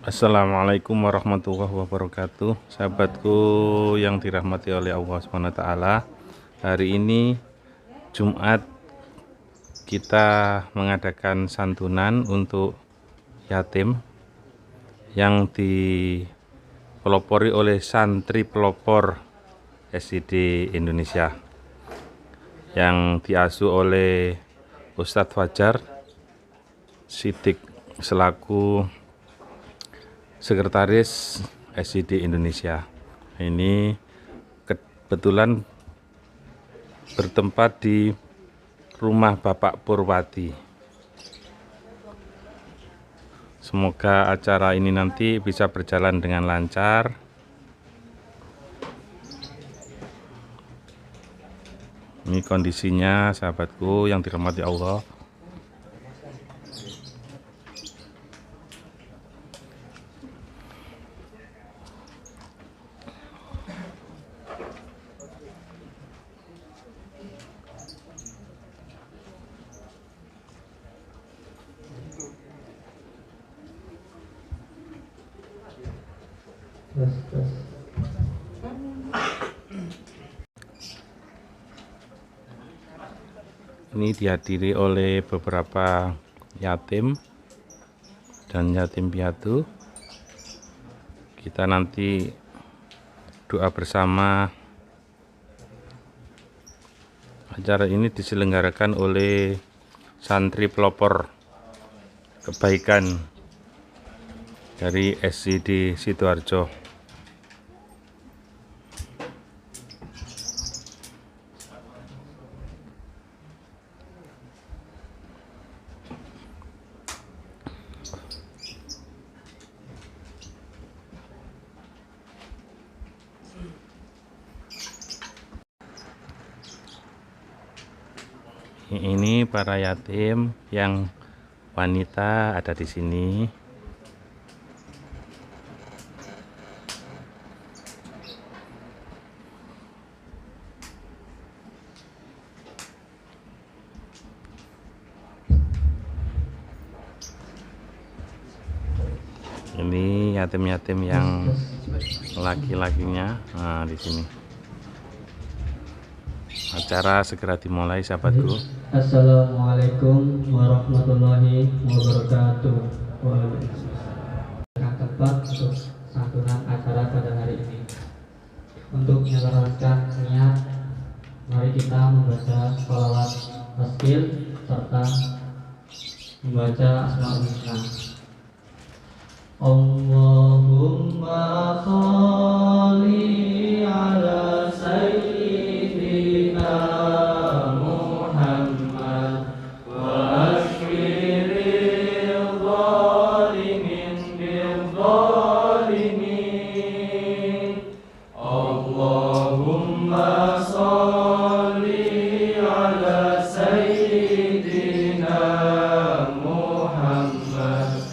Assalamualaikum warahmatullahi wabarakatuh. Sahabatku yang dirahmati oleh Allah SWT, hari ini Jumat kita mengadakan santunan untuk yatim yang dipelopori oleh santri pelopor SID Indonesia yang diasuh oleh Ustadz Fajar Siddiq selaku Sekretaris SID Indonesia. Ini kebetulan bertempat di rumah Bapak Purwati. Semoga acara ini nanti bisa berjalan dengan lancar. Ini kondisinya sahabatku yang dirahmati Allah. Ini dihadiri oleh beberapa yatim dan yatim piatu. Kita nanti doa bersama. Acara ini diselenggarakan oleh santri pelopor kebaikan dari SID Sidoarjo. Ini para yatim yang wanita ada di sini. Ini yatim-yatim yang laki-lakinya. Nah, di sini. Acara segera dimulai, sahabatku. Assalamualaikum warahmatullahi wabarakatuh. Tempat untuk santunan acara pada hari ini. Untuk menyelesaikan niat, mari kita membaca sholawat taskil serta membaca Asmaul Husna. Allahumma sholli ala sayyidina Muhammad wa ashfiril zalimin bil zalimin. Allahumma sholli ala sayyidina Muhammad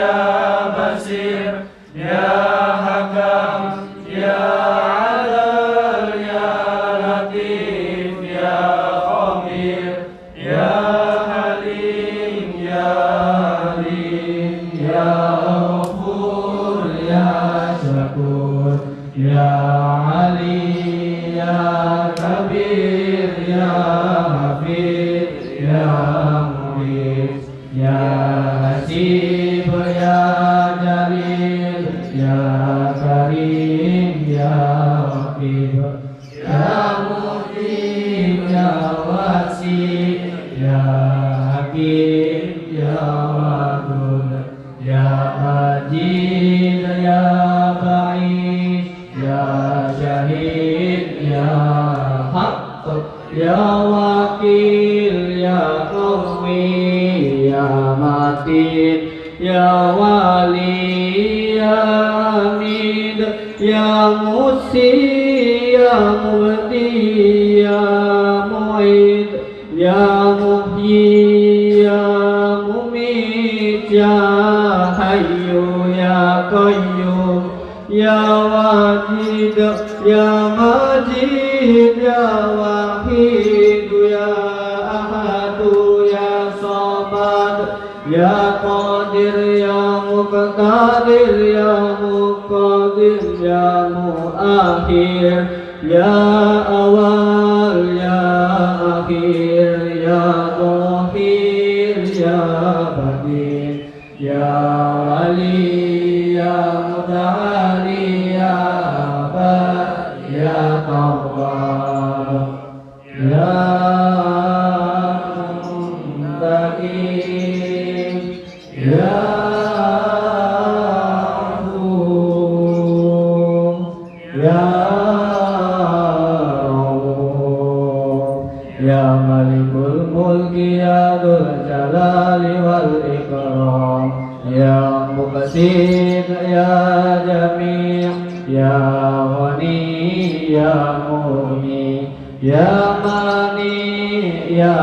ya Basir, ya Hakam, ya Adil, ya Latif, ya Khabir, ya Halim, ya Alim, ya Ghafur, ya Syakur, ya Ali, ya Kabir, ya Hafid, ya Mu'id, ya Hasib, ya Jalil, ya Karim, ya Waqib, ya Mu'id, ya Wasi, ya Hakim, ya Wadud, ya Majid, ya Ba'id, ya Syahid, ya Haqq, ya Wakil, ya Qawi, ya Matin, ya Wali, ya Hamid, ya Musi, ya Mubdi, ya Mu'id, ya Muhyi, ya Mumit, ya Hayyu, ya Qayyum, ya Wajid, ya Majid, ya Wahid, ya Ahadu, ya Samad, ya Qadir, ya Muqtadir, ya Muqadir, ya Muakhir, ya Awal, ya Akhir, ya Zahir, ya Batin, ya Wali, ya Muta'ali, ya Abad, ya Tawwab, ya Muntakim, ya Afuw, ya Rauf, ya Malikul Mulki, ya Dzul Jalali wal Ikram, ya Muqsid, ya Jami', ya Ghani, ya Mughni, ya Mani, ya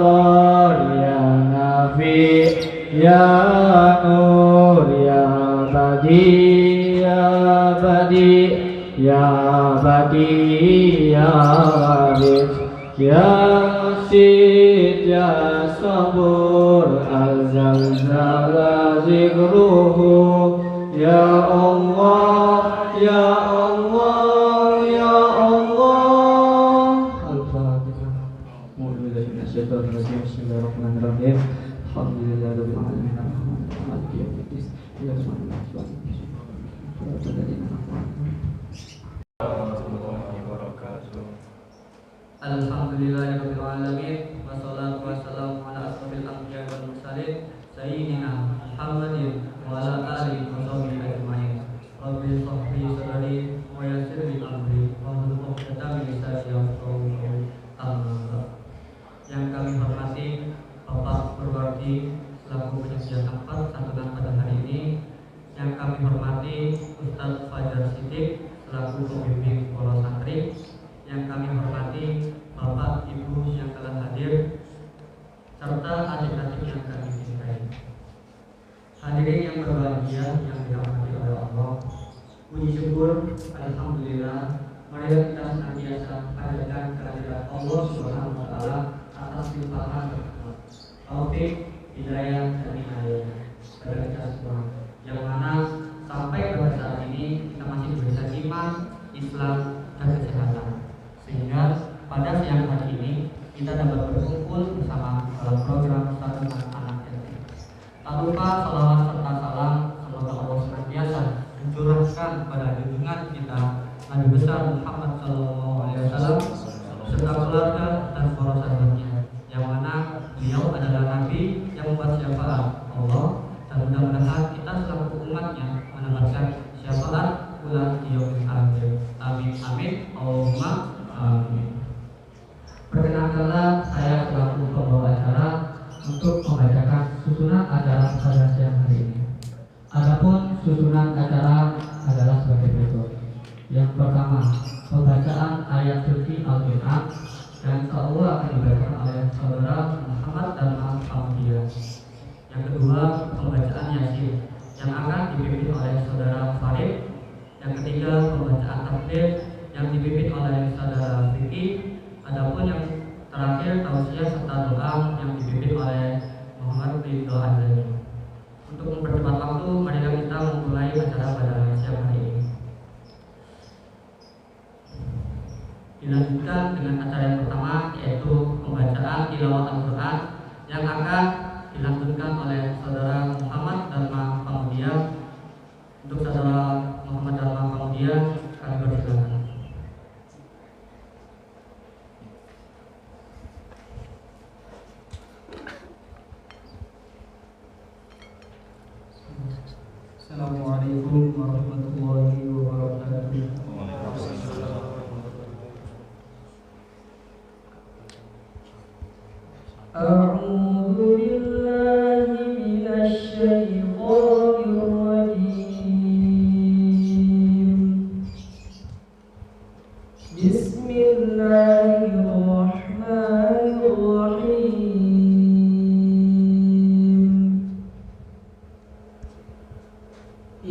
Dhar, ya Nafi, ya Nur, ya Badi, ya Badi, ya Badi, ya Waris, ya Rasid, ya Sabur, Al-Zalzala zikruhu, ya Allah, ya Allah, ya Allah. Al-Fatihah. A'udzubillahi minasyaitonir rajim. Bismillahirrahmanirrahim. Alhamdulillahirabbil alamin. Maliki yaumiddin. Iyyaka na'budu wa iyyaka nasta'in. Alhamdulillahirabbil alamin. Wassalatu wassalamu ala asrofil anbiya'i wal mursalin sayyidina Muhammadin wa ala alihi wa sahbihi ajma'in. Rabbi shrah li sadri wa yassir li amri wahlul 'uqdatam min lisani yafqahu qawli. Amma yang kami hormati Bapak Purwardi selaku penyedia tempat santunan pada hari ini, yang kami hormati Ustadz Fajar Siddiq selaku pembimbing para santri, yang kami hormati Bapak Ibu yang telah hadir, serta adik-adik yang kami cintai. Hadirin yang berbahagia yang dirahmati oleh Allah, puji syukur alhamdulillah, marilah kita senantiasa hadirkan kehadirat Allah Subhanahu wa taala atas limpahan rahmat, taufik, hidayah dan inayahnya pada kita semua, yang mana sampai pada saat ini kita masih diberikan iman, Islam dan kesehatan, sehingga pada siang hari ini kita dapat berkumpul bersama dalam program santunan anak yatim. Tak lupa salawat serta salam semoga Allah senantiasa mencurahkan pada junjungan kita Nabi besar Muhammad SAW serta keluarga dan para sahabatnya, yang mana beliau adalah Nabi yang membuat syafaat Allah, dan mudah-mudahan kita selaku umatnya mendapatkan syafaat bulan yaumil akhir. Amin amin Allahumma amin. Perkenankanlah saya selaku pembawa acara untuk membacakan susunan acara pada siang hari ini. Adapun susunan acara adalah sebagai berikut. Yang pertama, pembacaan ayat suci Al-Quran, dan insyaallah akan dibacakan oleh saudara Muhammad dan Al-Fatihah. Yang kedua, pembacaan Yasin. Dilanjutkan dengan acara yang pertama, yaitu pembacaan tilawah Al-Quran yang akan dilantunkan oleh saudara Muhammad Dharma Pamudia. Untuk saudara Muhammad Dharma Pamudia, kami persilakan. Assalamualaikum warahmatullahi wabarakatuh. A'udzu billahi minasy syaithanir rajim. Bismillahirrahmanirrahim.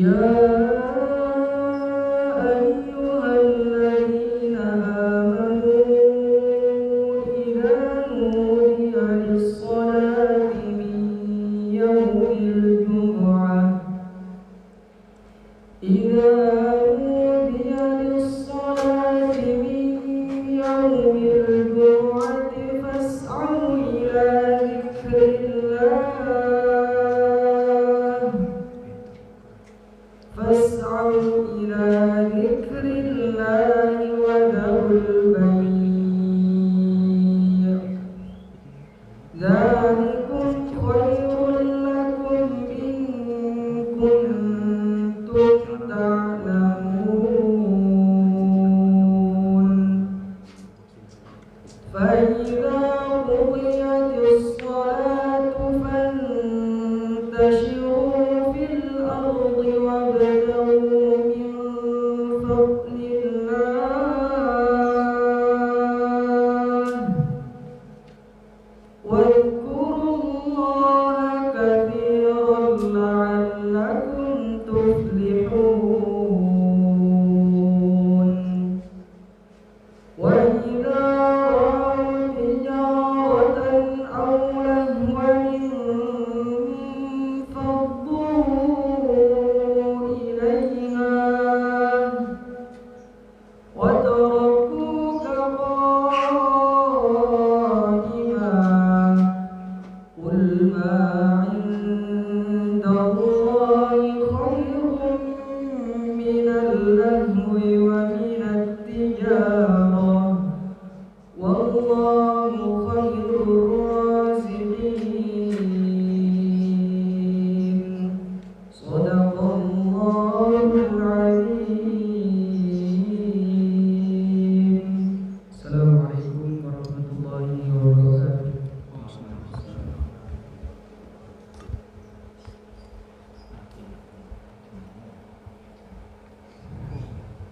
Ya ayyuhalladzina amanu idza nudiya lis-salati min yaumil jumu'ah idza nudiya lis-salati min yaumil jumu'ati fas'au ila dzikrillah فاسعوا إلى ذكر الله وذروا البيع ذلكم خير لكم إن كنتم تعلمون فإذا قضيت الصلاة فانتشروا في الأرض وابتغوا من فضل الله واذكروا الله كثيرا لعلكم تفلحون وإذا رأوا تجارة أو لهوا انفضوا إليها وتركوك قائما قل ما عند الله خير من اللهو ومن التجارة والله خير الرازقين صدق الله العظيم. Assalamualaikum warahmatullahi wabarakatuh.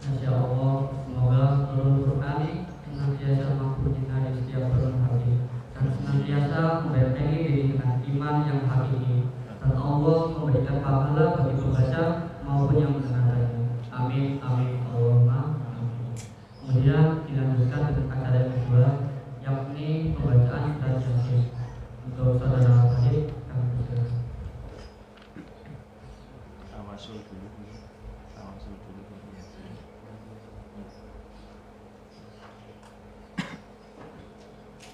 Masya Allah, semoga seluruh Quran senantiasa mampu menyinari setiap relung hati dan senantiasa membentengi diri dengan iman yang hakiki, dan Allah memberikan pahala bagi pembaca maupun yang mendengarkannya. Amin, amin, Allahumma amin. Kemudian dilanjutkan dengan acara yang kedua, yakni pembacaan surat Yasin. Untuk saudara Fadil, kami persilakan.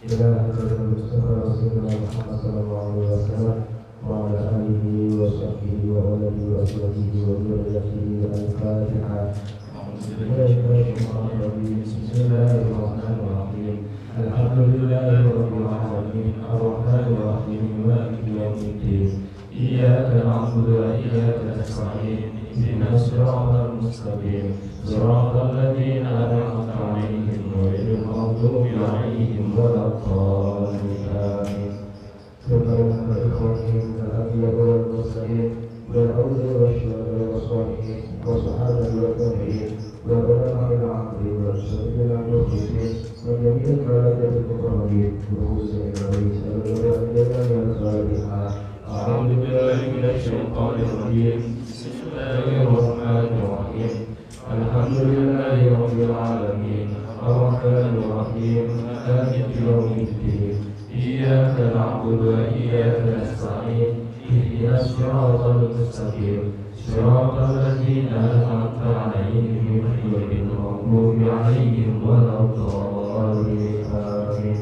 إلى حضرة المصطفى رسولنا محمد صلى الله عليه وسلم وعلى آله وصحبه وولده وأزواجه وذريته الفاتحة. أعوذ بالله من الشيطان الرجيم. بسم الله الرحمن الرحيم. الحمد لله رب العالمين الرحمن الرحيم مالك يوم الدين إياك نعبد وإياك نستعين اهدنا الصراط المستقيم صراط الذين أنعمت عليهم غير المغضوب عليهم ولا الضالين آمين. ثم إن إخواني الأنبياء والمرسلين والأولياء والشهداء والصالحين والصحابة والتابعين والعلماء العاملين والشهداء المخلصين وجميع الملائكة المقربين بخصوص النبي صلى الله عليه وسلم. أعوذ بالله من الشيطان الرجيم. بسم الله الرحمن الرحيم. الحمد لله رب العالمين الرحمن الرحيم مالك يوم الدين إياك نعبد وإياك نستعين اهدنا الصراط المستقيم صراط الذين أنعمت عليهم غير المغضوب عليهم ولا الضالين آمين.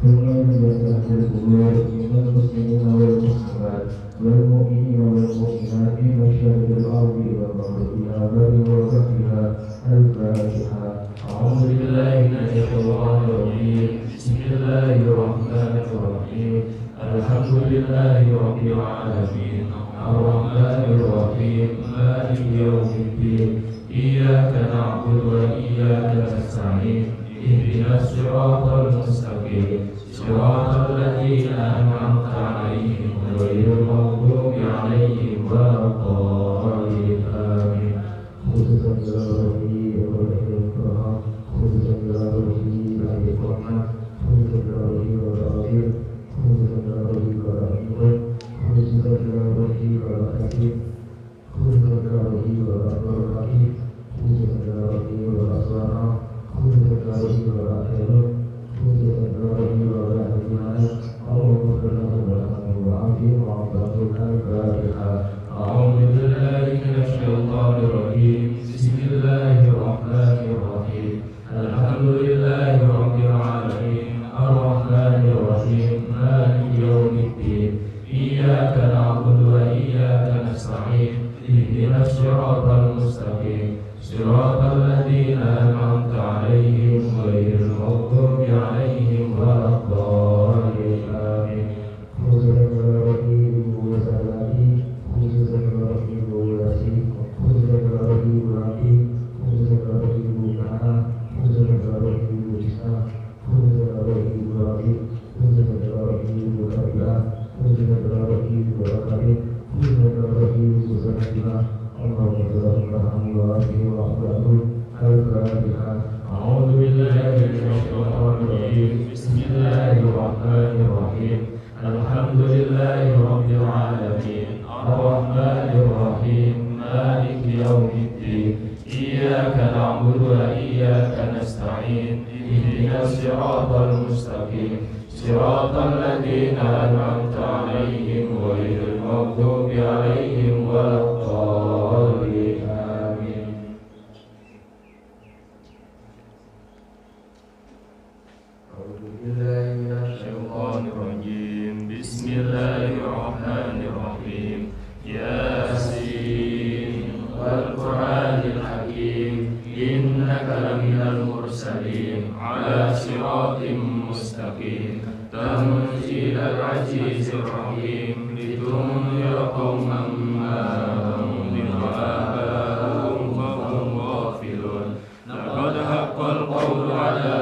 ثم يستهزئ الأمور من المسلمين والمسلمات والمؤمنين والمؤمنات في مشارق الأرض ومغربها بل وبحرها الفاتحة. أعوذ بالله من الشيطان الرجيم. بسم الله الرحمن الرحيم. الحمد لله رب العالمين الرحمن الرحيم مالك يوم الدين إياك نعبد وإياك نستعين اهدنا الصراط المستقيم صراط الذين أنعمت عليهم غير المغضوب عليهم ولا الضالين آمين. خصوصا برحمته وبركاته خصوصا برحمته وبركاته خصوصا برحمته وبركاته خصوصا برحمته وبركاته خصوصا برحمته وبركاته خصوصا برحمته وبركاته خصوصا برحمته وبركاته خصوصا برحمته وبركاته خصوصا برحمته وبركاته اللهم اغفر له وارحمه وعافيه وعافه الفاتحة. أعوذ بالله من الشيطان الرجيم. بسم الله الرحمن الرحيم. الحمد لله رب العالمين الرحمن الرحيم مالك يوم الدين إياك نعبد وإياك نستعين اهدنا الصراط المستقيم صراط الذين أنعمت عليهم غير المغضوب عليهم ولا الضالين آمين. خصوصا برحمته وسلامه خصوصا برحمته وياسين خصوصا برحمته وعافيه خصوصا برحمته ومعاه خصوصا برحمته وجسمه خصوصا برحمته وعافيه خصوصا برحمته وكريمه خصوصا برحمته وبركاته خصوصا برحمته وسلامه اللهم صل وسلم وعافيه وعافيه الفاتحة. أعوذ بالله من الشيطان الرجيم. بسم الله الرحمن الرحيم. الحمد لله رب العالمين الرحمن الرحيم مالك يوم الدين إياك نعبد وإياك نستعين اهدنا الصراط المستقيم صراط الذين أنعمت عليهم غير المغضوب عليهم ولا الضالين آمين. أعوذ بالله من الشيطان الرجيم. بسم الله الرحمن الرحيم. ياسين والقرآن الحكيم إنك لمن المرسلين على صراط مستقيم تنزيل العزيز الرحيم لتنذر قوما ما أنذر آباؤهم فهم غافلون لقد حق القول على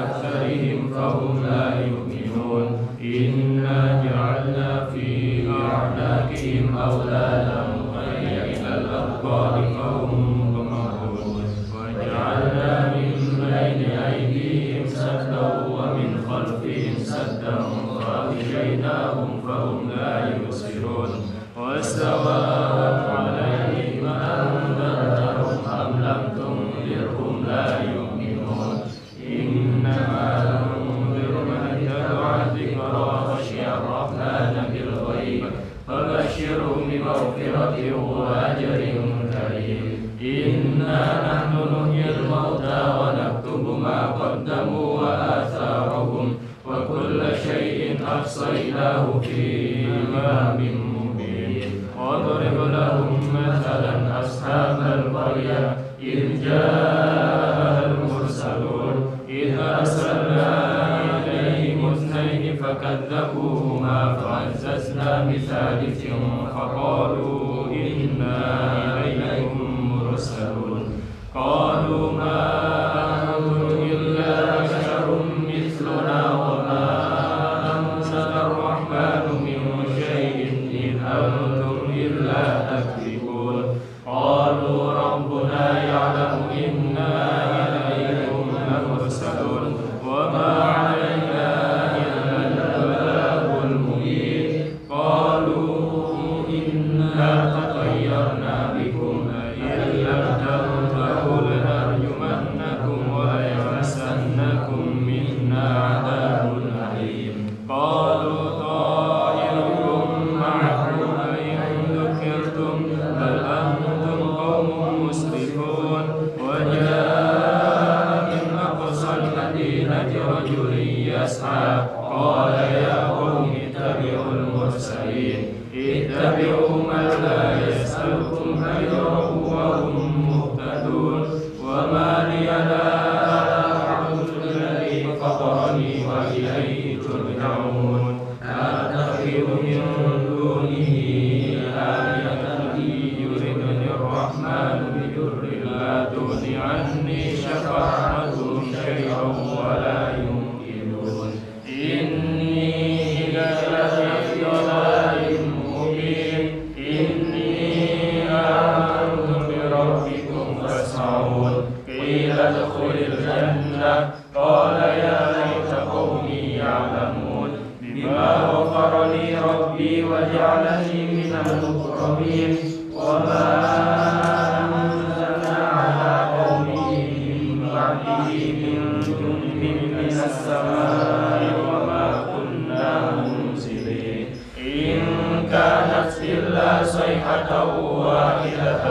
أكثرهم فهم لا يؤمنون إنا جعلنا في أعناقهم أغلالا وهي إلى الأذقان فهم مقمحون وجعلنا من بين أيديهم سدا ومن خلفهم سدا فأغشيناهم فهم لا يبصرون وسواء عليهم أنذرتهم أم لم تنذرهم لا يؤمنون إنما تنذر من اتبع الذكر وخشي الرحمن بالغيب فبشره بمغفرة وأجر كريم. إنا نحن نحيي الموتى ونكتب ما قدموا وآثارهم وكل شيء أحصيناه في إمام مبين. واضرب لهم مثلا أصحاب القرية إذ جاءها المرسلون إذ أرسلنا إليهم اثنين فكذبوهما فعززنا بثالث فقالوا إنا إليكم مرسلون قالوا ما أنتم إلا بشر مثلنا وما أنزل الرحمن من شيء إن أنتم إلا تكذبون قالوا ربنا يعلم إنا إليكم لمرسلون وما علينا إلا البلاغ المبين قالوا إنا تطيرنا بكم إن لم تنتهوا لنرجمنكم وليمسنكم منا عذاب أليم قالوا طائركم معكم أسألكم أجره وهم مهتدون وما لي لا أعبد الذي فطرني وإليه ترجعون أتخذ من دونه آلهة يردني الرحمن بضر لا تغني عني شفاعتهم شيئا ولا ينقذون إني إذا لفي ضلال مبين إني آمنت بربكم فاسمعون قيل ادخل الجنة قال يا ليت قومي يعلمون بما غفر لي ربي وجعلني من المكرمين وما أنزلنا على قومه من بعده من جند من السماء وما كنا منزلين إن كانت إلا صيحة واحدة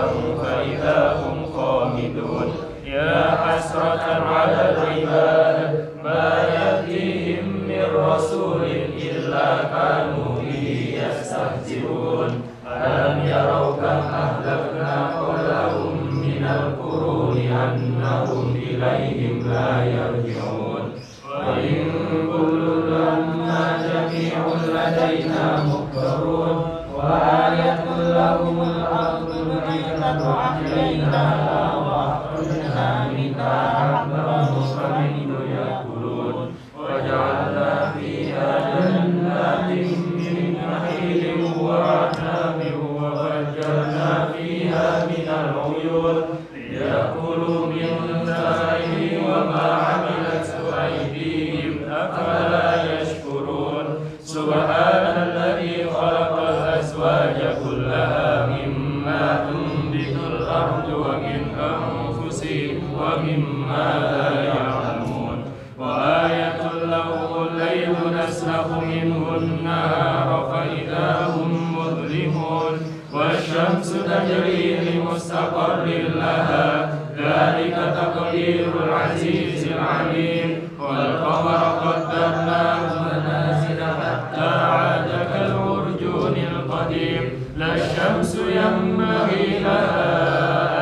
فإذا هم خامدون يا حسرة على العباد ما يأتيهم من رسول إلا كانوا به يستهزئون ألم يروا كم أهلكنا قبلهم من القرون أنهم إليهم لا يرجعون وإن كل لما جميع لدينا محضرون وآية لهم الأرض الميتة أحييناها وأخرجنا منها حبا فمنه يأكلون وجعلنا فيها جنات من نخيل وأعناب وفجرنا فيها من العيون ليأكلوا من ثمره وما عملته أيديهم أفلا يشكرون سبحان الذي خلق الأزواج كلها مما تنبت الأرض ومن أنفسهم ومما لا يعلمون وآية لهم الليل نسلخ منه النهار فإذا هم مظلمون والشمس تجري لمستقر لها ذلك تقدير العزيز العليم والقمر قدرناه منازل حتى عاد كالعرجون القديم لا الشمس ينبغي لها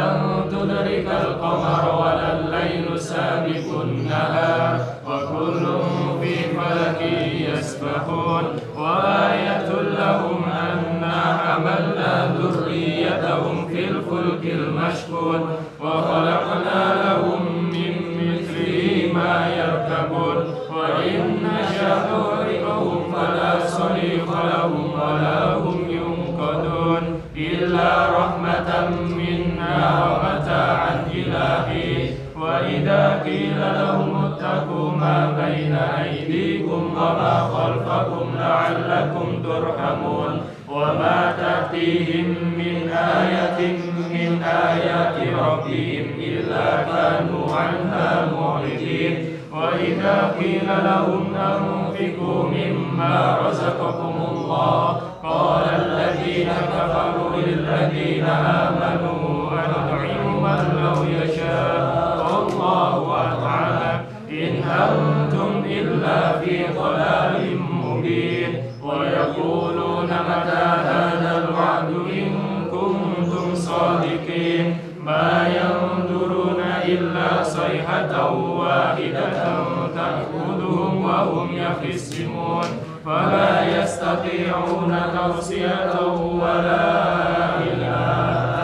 أن تدرك القمر ولا الليل سابق النهار وكل في فلك يسبحون وآية لهم أنا حملنا ذريتهم في الفلك المشحون وخلقنا لهم من مثله ما يركبون وإن نشأ نغرقهم فلا صريخ لهم ولا هم ينقذون إلا رحمة منا ومتاعا إلى حين وإذا قيل لهم اتقوا ما بين أيديكم وما خلفكم لعلكم ترحمون وما تأتيهم من آية من آيات ربهم إلا كانوا عنها معرضين وإذا قيل لهم أنفقوا مما رزقكم الله قال الذين كفروا للذين آمنوا أنطعم من لو يشاء الله أطعمه إن أنتم إلا في ضلال مبين ويقولون متى هذا الوعد إن كنتم صادقين ما ينظرون إلا صيحة واحدة تأخذهم وهم يخصمون فلا يستطيعون توصية ولا إلى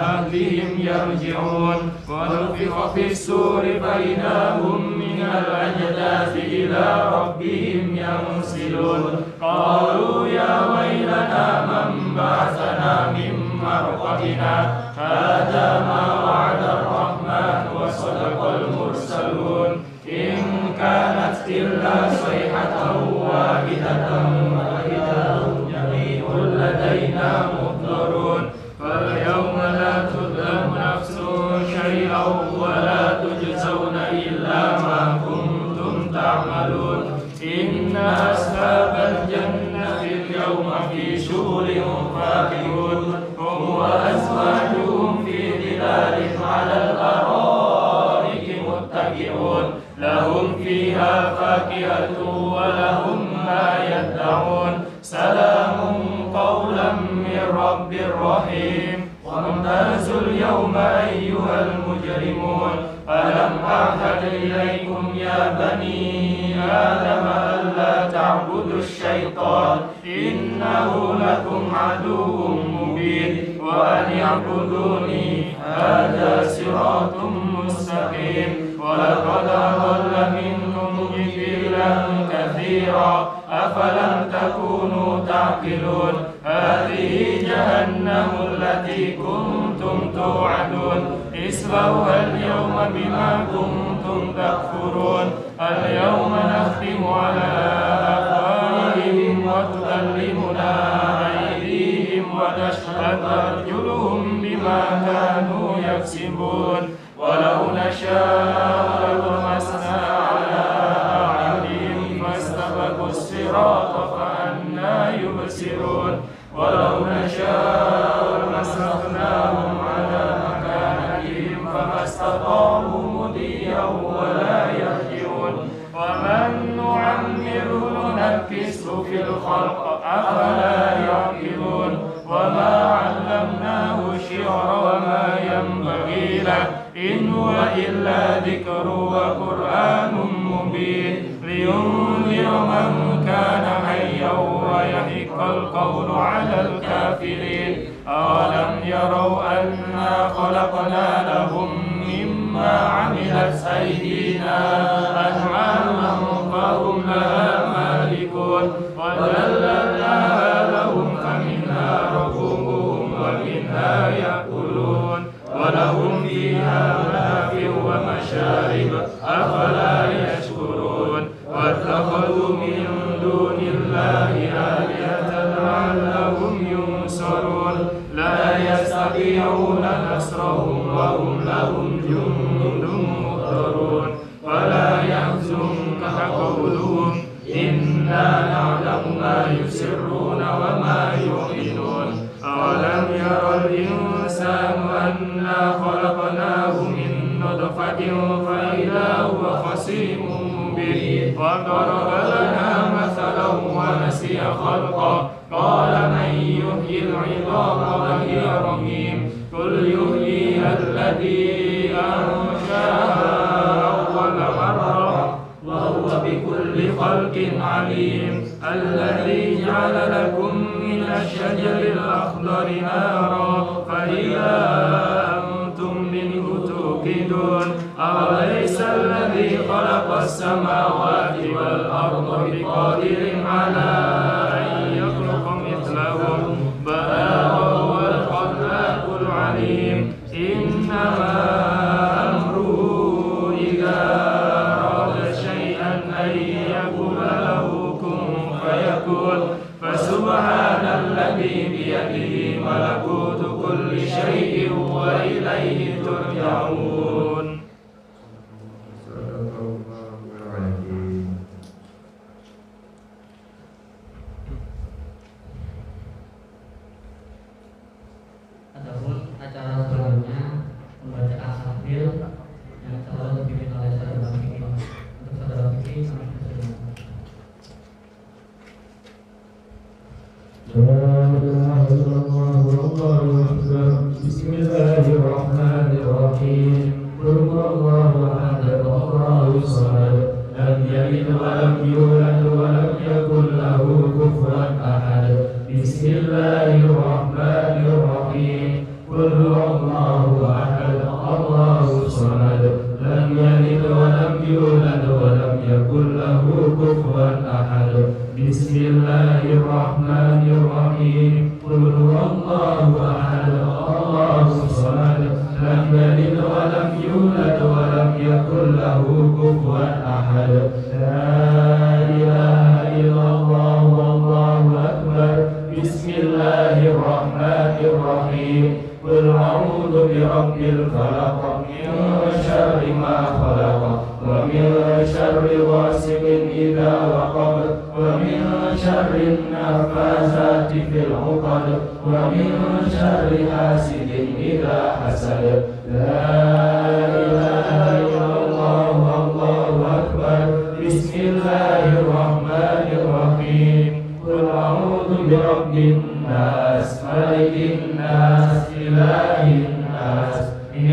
أهلهم يرجعون ونفخ في السور فإذا هم من الأجداث إلى ربهم ينسلون قالوا يا ويلنا من بعثنا من مرقدنا هذا ما وعد الرحمن وصدق المرسلون إن كانت إلا صيحة واحدة فإذا هم جميع لدينا محضرون فاليوم لا تظلم نفس شيئا ولا تجزون إلا ما كنتم تعملون إن أصحاب الجنة اليوم في شغل فاكهون هم وأزواجهم في ظلال على الأرائك متكئون لهم فيها فاكهة ولهم ما يدعون سلام قولا من رب رحيم الرحيم وامتازوا اليوم أيها المجرمون ألم أعهد إليكم يا بني آدم ألا تعبدوا الشيطان إنه لكم عدو مبين وأن اعبدوني هذا صراط مستقيم ولقد أضل منكم جبلا كثيرا أفلم تكونوا تعقلون هذه جهنم التي كنتم توعدون اصلوها اليوم بما كنتم تكفرون اليوم نختم على أفواههم وتكلمنا أيديهم وتشهد أرجلهم بما كانوا يكسبون ولو نشاء لطمسنا على أعينهم فاستبقوا الصراط فأنى يبصرون ولو نشاء لمسخناهم على مكانتهم فما استطاعوا مضيا ولا يرجعون ومن نعمره ننكسه في الخلق أفلا يعقلون وما علمناه الشعر وما ينبغي له إن هو إلا ذكر وقرآن مبين لينذر من كان حيا ويحق القول على الكافرين أولم يروا أنا خلقنا لهم مما عملت أيدينا أنعاما فهم لها مالكون وذللناها لهم فمنها ركوبهم ومنها يأكلون ولهم فيها منافع ومشارب أفلا يشكرون واتخذوا من دون الله آلهة لعلهم ينصرون لا يستطيعون نصرهم وهم لهم جند مهترون ولا يحزنك قولهم إنا نعلم ما يسرون وما يعلنون أولم ير الإنسان أنا خلقناه من نطفة فإذا هو خصيم مبين وضرب لنا مثلا ونسي خلقه قال من يحيي العظام وهي رميم قل يحييها الذي أنشأها أول مرة وهو بكل خلق عليم الذي جعل لكم من الشجر الأخضر نارا فإذا أنتم منه توقدون أوليس الذي خلق السماوات والأرض بقادر على أن يخلق مثلهم بلى وهو الخلاق العليم إنما أمره إذا أراد شيئا أن يقول له كن فيكون فسبحان الذي بيده ملكوت كل شيء وإليه ترجعون. Adapun acara selanjutnya pembacaan takbir yang selalu dipimpin oleh saudara Fikri. Untuk saudara Fikri kami persilakan. Bismillahirrahmanirrahim. Qul huwallahu ahad, Allahus samad, lam yalid wa lam yulad wa lam yakul lahu kufuwan ahad. Bismillahirrahmanirrahim. Qul huwallahu ahad, Allahus samad, lam yalid wa lam yulad wa lam yakul lahu kufuwan ahad. Bismillahirrahmanirrahim. Qul huwallahu ahad, Allahus samad, lam yalid wa lam yulad wa lam yakul lahu kufuwan ahad. La ilaha illallah wallahu akbar. Bismillahirrahmanirrahim. Qul a'udzu birabbil falaq min syarri ma khalaq wa min syarri ghasiqin idza waqab wa min syarri nafasati fil 'uqad wa min syarri hasidin idza hasad. La ilaha illallah wallahu akbar. Bismillahirrahmanirrahim. Qul a'udzu birabbin nas, malikin nas, إله الناس من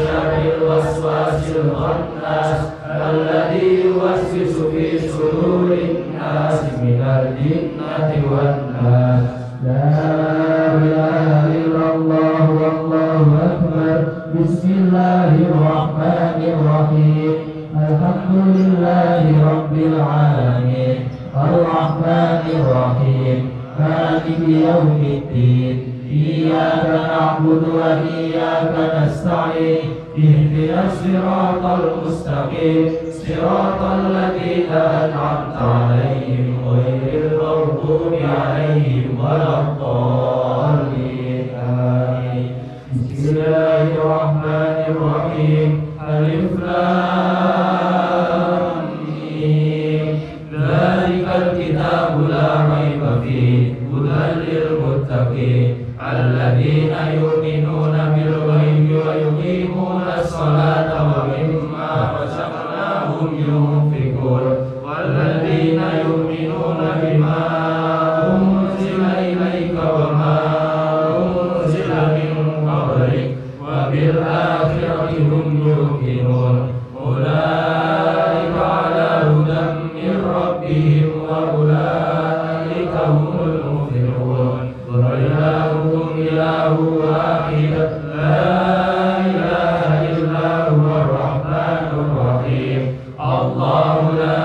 شر الوسواس الخناس الذي يوسوس في صدور الناس من الجنة والناس. لا إله إلا الله والله أكبر. بسم الله الرحمن الرحيم. الحمد لله رب العالمين الرحمن الرحيم مالك يوم الدين. إياك نعبد وإياك نستعين. اهدنا الصراط المستقيم صراط الذين أنعمت عليهم غير المغضوب عليهم ولا الضالين. آمين. بسم الله الرحمن الرحيم. ألف لام ميم. ذلك الكتاب لا ريب فيه هدى للمتقين الذين يؤمنون بالغيب ويقيمون الصلاة ومما رزقناهم ينفقون والذين يؤمنون بما أنزل إليك وما أنزل من قبلك وبالآخرة هم يوقنون أولئك على هدى من ربهم وأولئك هم المفلحون. وإلهكم إله واحد لا إله إلا هو الرحمن الرحيم. الله لا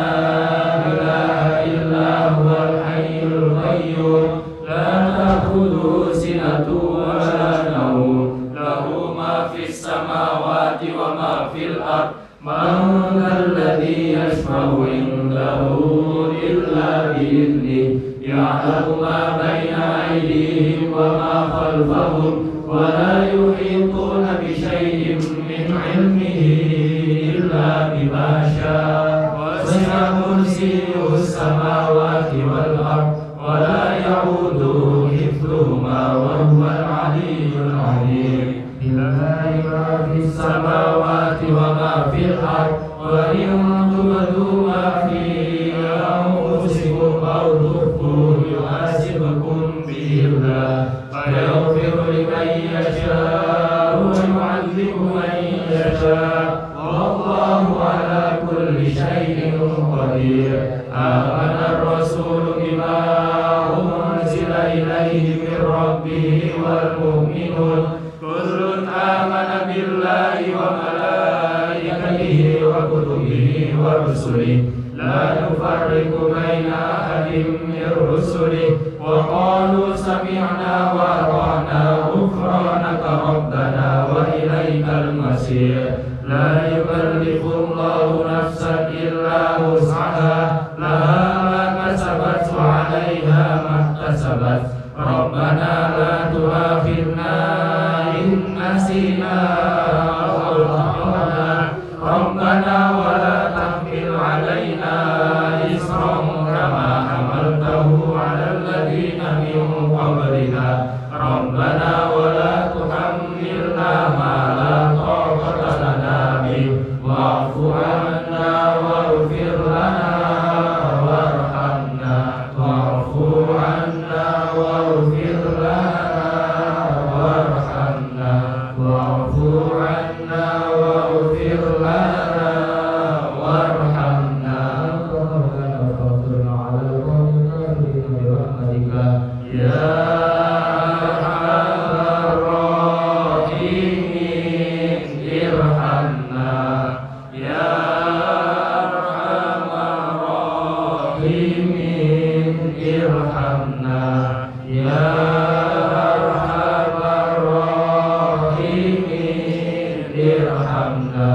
إله إلا هو الحي القيوم لا تأخذه سنة ولا نوم له ما في السماوات وما في الأرض. من ذا الذي يشفع عنده إلا بإذنه. يعلم ما بين أيديهم وما خلفهم ولا يحيطون بشيء من علمه إلا بما شاء. وسع كرسيه السماوات والأرض ولا يعوده حفظهما وهو العلي العظيم. لله ما في السماوات وما في الأرض وإن تبدوا ما في أنفسكم أو تخفوه يحاسبكم به الله فيغفر لمن يشاء ويعذب من يشاء والله على كل شيء قدير. آمن الرسول بما أنزل إليه من ربه والمؤمنون كل آمن بالله وملائكته وكتبه ورسله لا نفرق بين أحد من رسله وقالوا سمعنا وأطعنا غفرانك ربنا وإليك المصير. لا يكلف الله نفسا إلا وسعها لها ما كسبت وعليها ما اكتسبت. ربنا لا تؤاخذنا إن نسينا أو أخطأنا ربنا ولا تحمل علينا إصرا كما حملته على الذين من قبلنا ربنا ولا تحملنا ما لا طاقة لنا به واعف عنا واغفر لنا وارحمنا واعف عنا واغفر لنا وارحمنا واعف عنا واغفر لنا وارحمنا وانصرنا على القوم الكافرين برحمتك يا أرحم الراحمين. ارحمنا يا أرحم الراحمين. ارحمنا يا أرحم الراحمين. ارحمنا.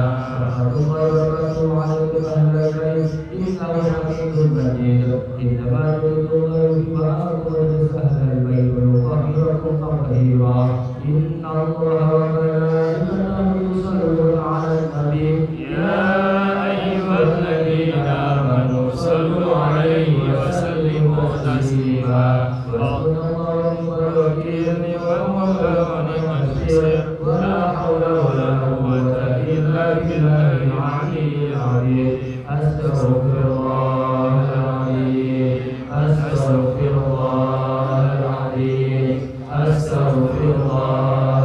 إن الله وملائكته يصلون على النبي يا أيها الذين آمنوا صلوا عليه وسلموا تسليما. حسبنا الله ونعم الوكيل والمولى ونعم النصير ولا حول ولا قوة إلا بالله العلي العظيم. أستغفر الله العظيم أستغفر الله العظيم أستغفر الله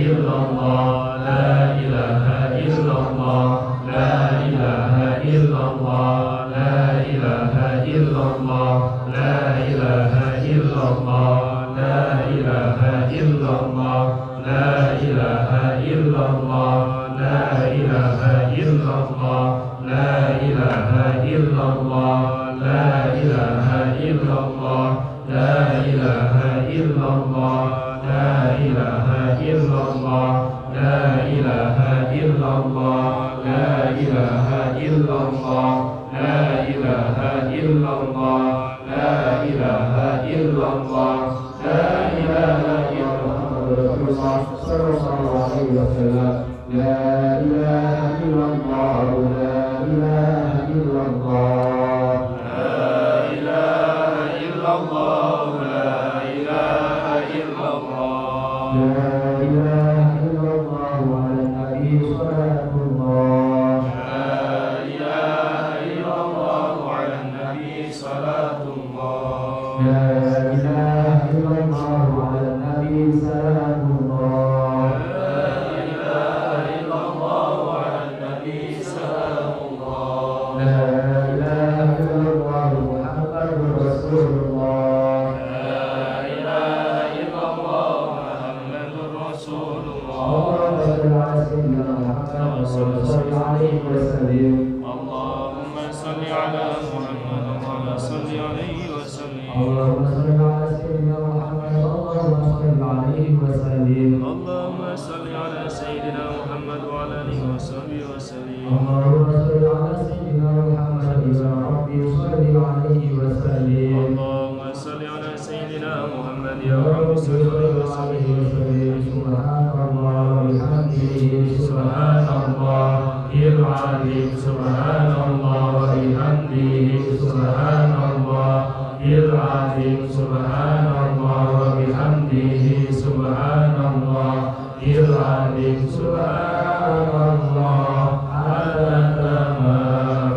illallah, la ilaha illallah, la ilaha illallah, la ilaha illallah, la ilaha illallah, la ilaha illallah, la ilaha illallah, la ilaha illallah, la ilaha illallah, la ilaha illallah, la ilaha illallah, la ilaha illallah, la ilaha illallah, la ilaha illallah, la ilaha illallah, la ilaha illallah, la ilaha illallah, sallallahu alaihi wasallam, la ilaha illallah, la ilaha illallah, la ilaha illallah, la ilaha illallah, la ilaha illallah, wa ala nabi salatullah, la ilaha illallah, wa ala nabi salatullah, la ilaha illallah, wa ala nabi salatullah, la ilaha illallah, wa ala nabi salatullah, la ilaha illallah, Muhammadur Rasulullah, la ilaha illallah, Muhammadur Rasulullah, Allahumma salli alaihi wa sallim, Allahumma salli ala Muhammad wa ala salli alaihi wa sallim, Allahumma salli ala sayyidina Muhammad, Allahumma salli alaihi wa sallim, Allahumma salli ala sayyidina Muhammad wa ala alihi wa sahbihi wa sallim, Allahumma salli ala sayyidina Muhammad, ya Rabbi salli alaihi wa sallim, Allahumma salli ala sayyidina Muhammad, ya Rabbi salli alaihi wa sallim, subhanallah bihamdihi, subhanallahil azim, subhanallah wa bihamdihi, subhanallahil azim, subhanallah wa bihamdihi, subhanallahil azim, subhanallah adada ma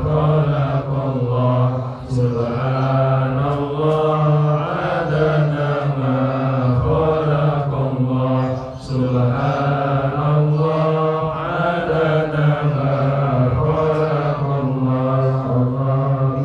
khalaqallah, subhanallah adada ma khalaqallah, subhanallah adada ma khalaqallah,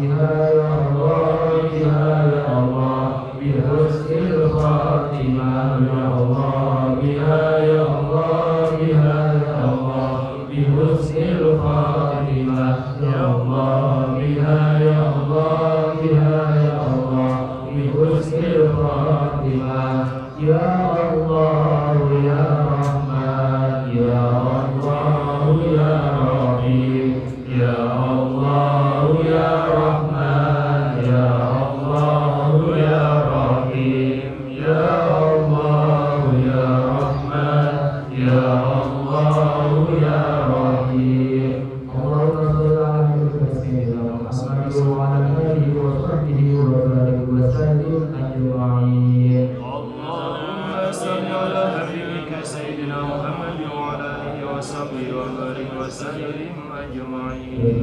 ya Allah biha ya Allah bihusnil khatimah, ya Allah biha ya Allah biha ya Allah bihusnil khatimah, ya Allah biha ya Allah biha ya Allah bihusnil khatimah, ya Allah ya Rahman, ya Allah ya Rahim, ya Allah ya Rahman, ya Allah ya Rahim, ya Allah ya Rahman, ya Allah ya Rahim. Allahumma shalli ala Muhammad wa ala alihi wa sahbihi wa barik wa sallim ajma'in. Allahumma salli ala habibika sayyidina Muhammad wa ala alihi wa sahbihi wa barik wa sallim ajma'in.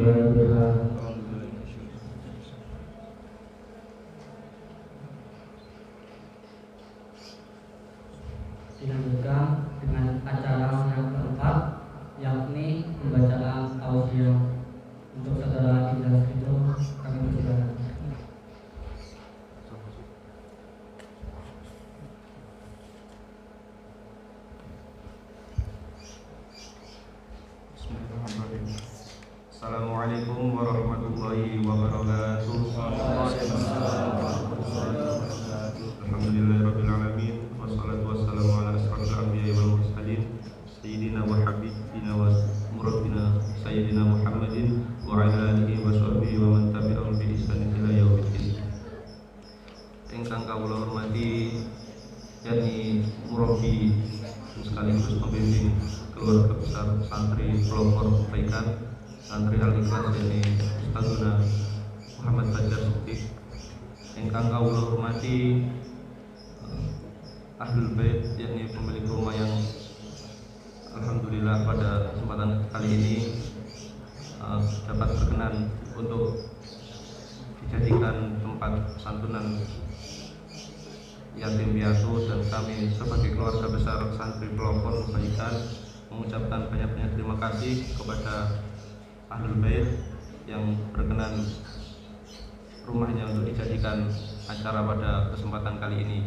Dilanjutkan dengan acara yang keempat, yakni pembacaan tausiah. Untuk saudara Idris itu kami persilakan. Bismillahirrahmanirrahim. Assalamualaikum warahmatullahi wabarakatuh. Alhamdulillahirabbil alamin, wassalatu wassalamu ala asrofil anbiya'i wal mursalin, sayyidina wa habibina wa murabbina sayyidina Muhammadin wa ala alihi wa sahbihi wa man tabi'ahum bi ihsanin ila yaumiddin. Ingkang kawula hormati yakni murabbi sekaligus pembimbing keluarga besar santri pelopor kebaikan, santri al-ikhlas yakni Ustazuna Muhammad Fajar Siddiq. Ingkang kawula hormati Ahlul Bait yakni pemilik rumah yang alhamdulillah pada kesempatan kali ini dapat berkenan untuk dijadikan tempat santunan yatim piatu, dan kami sebagai keluarga besar santri pelopor kebaikan mengucapkan banyak-banyak terima kasih kepada Ahlul Bait yang berkenan rumahnya untuk dijadikan acara pada kesempatan kali ini.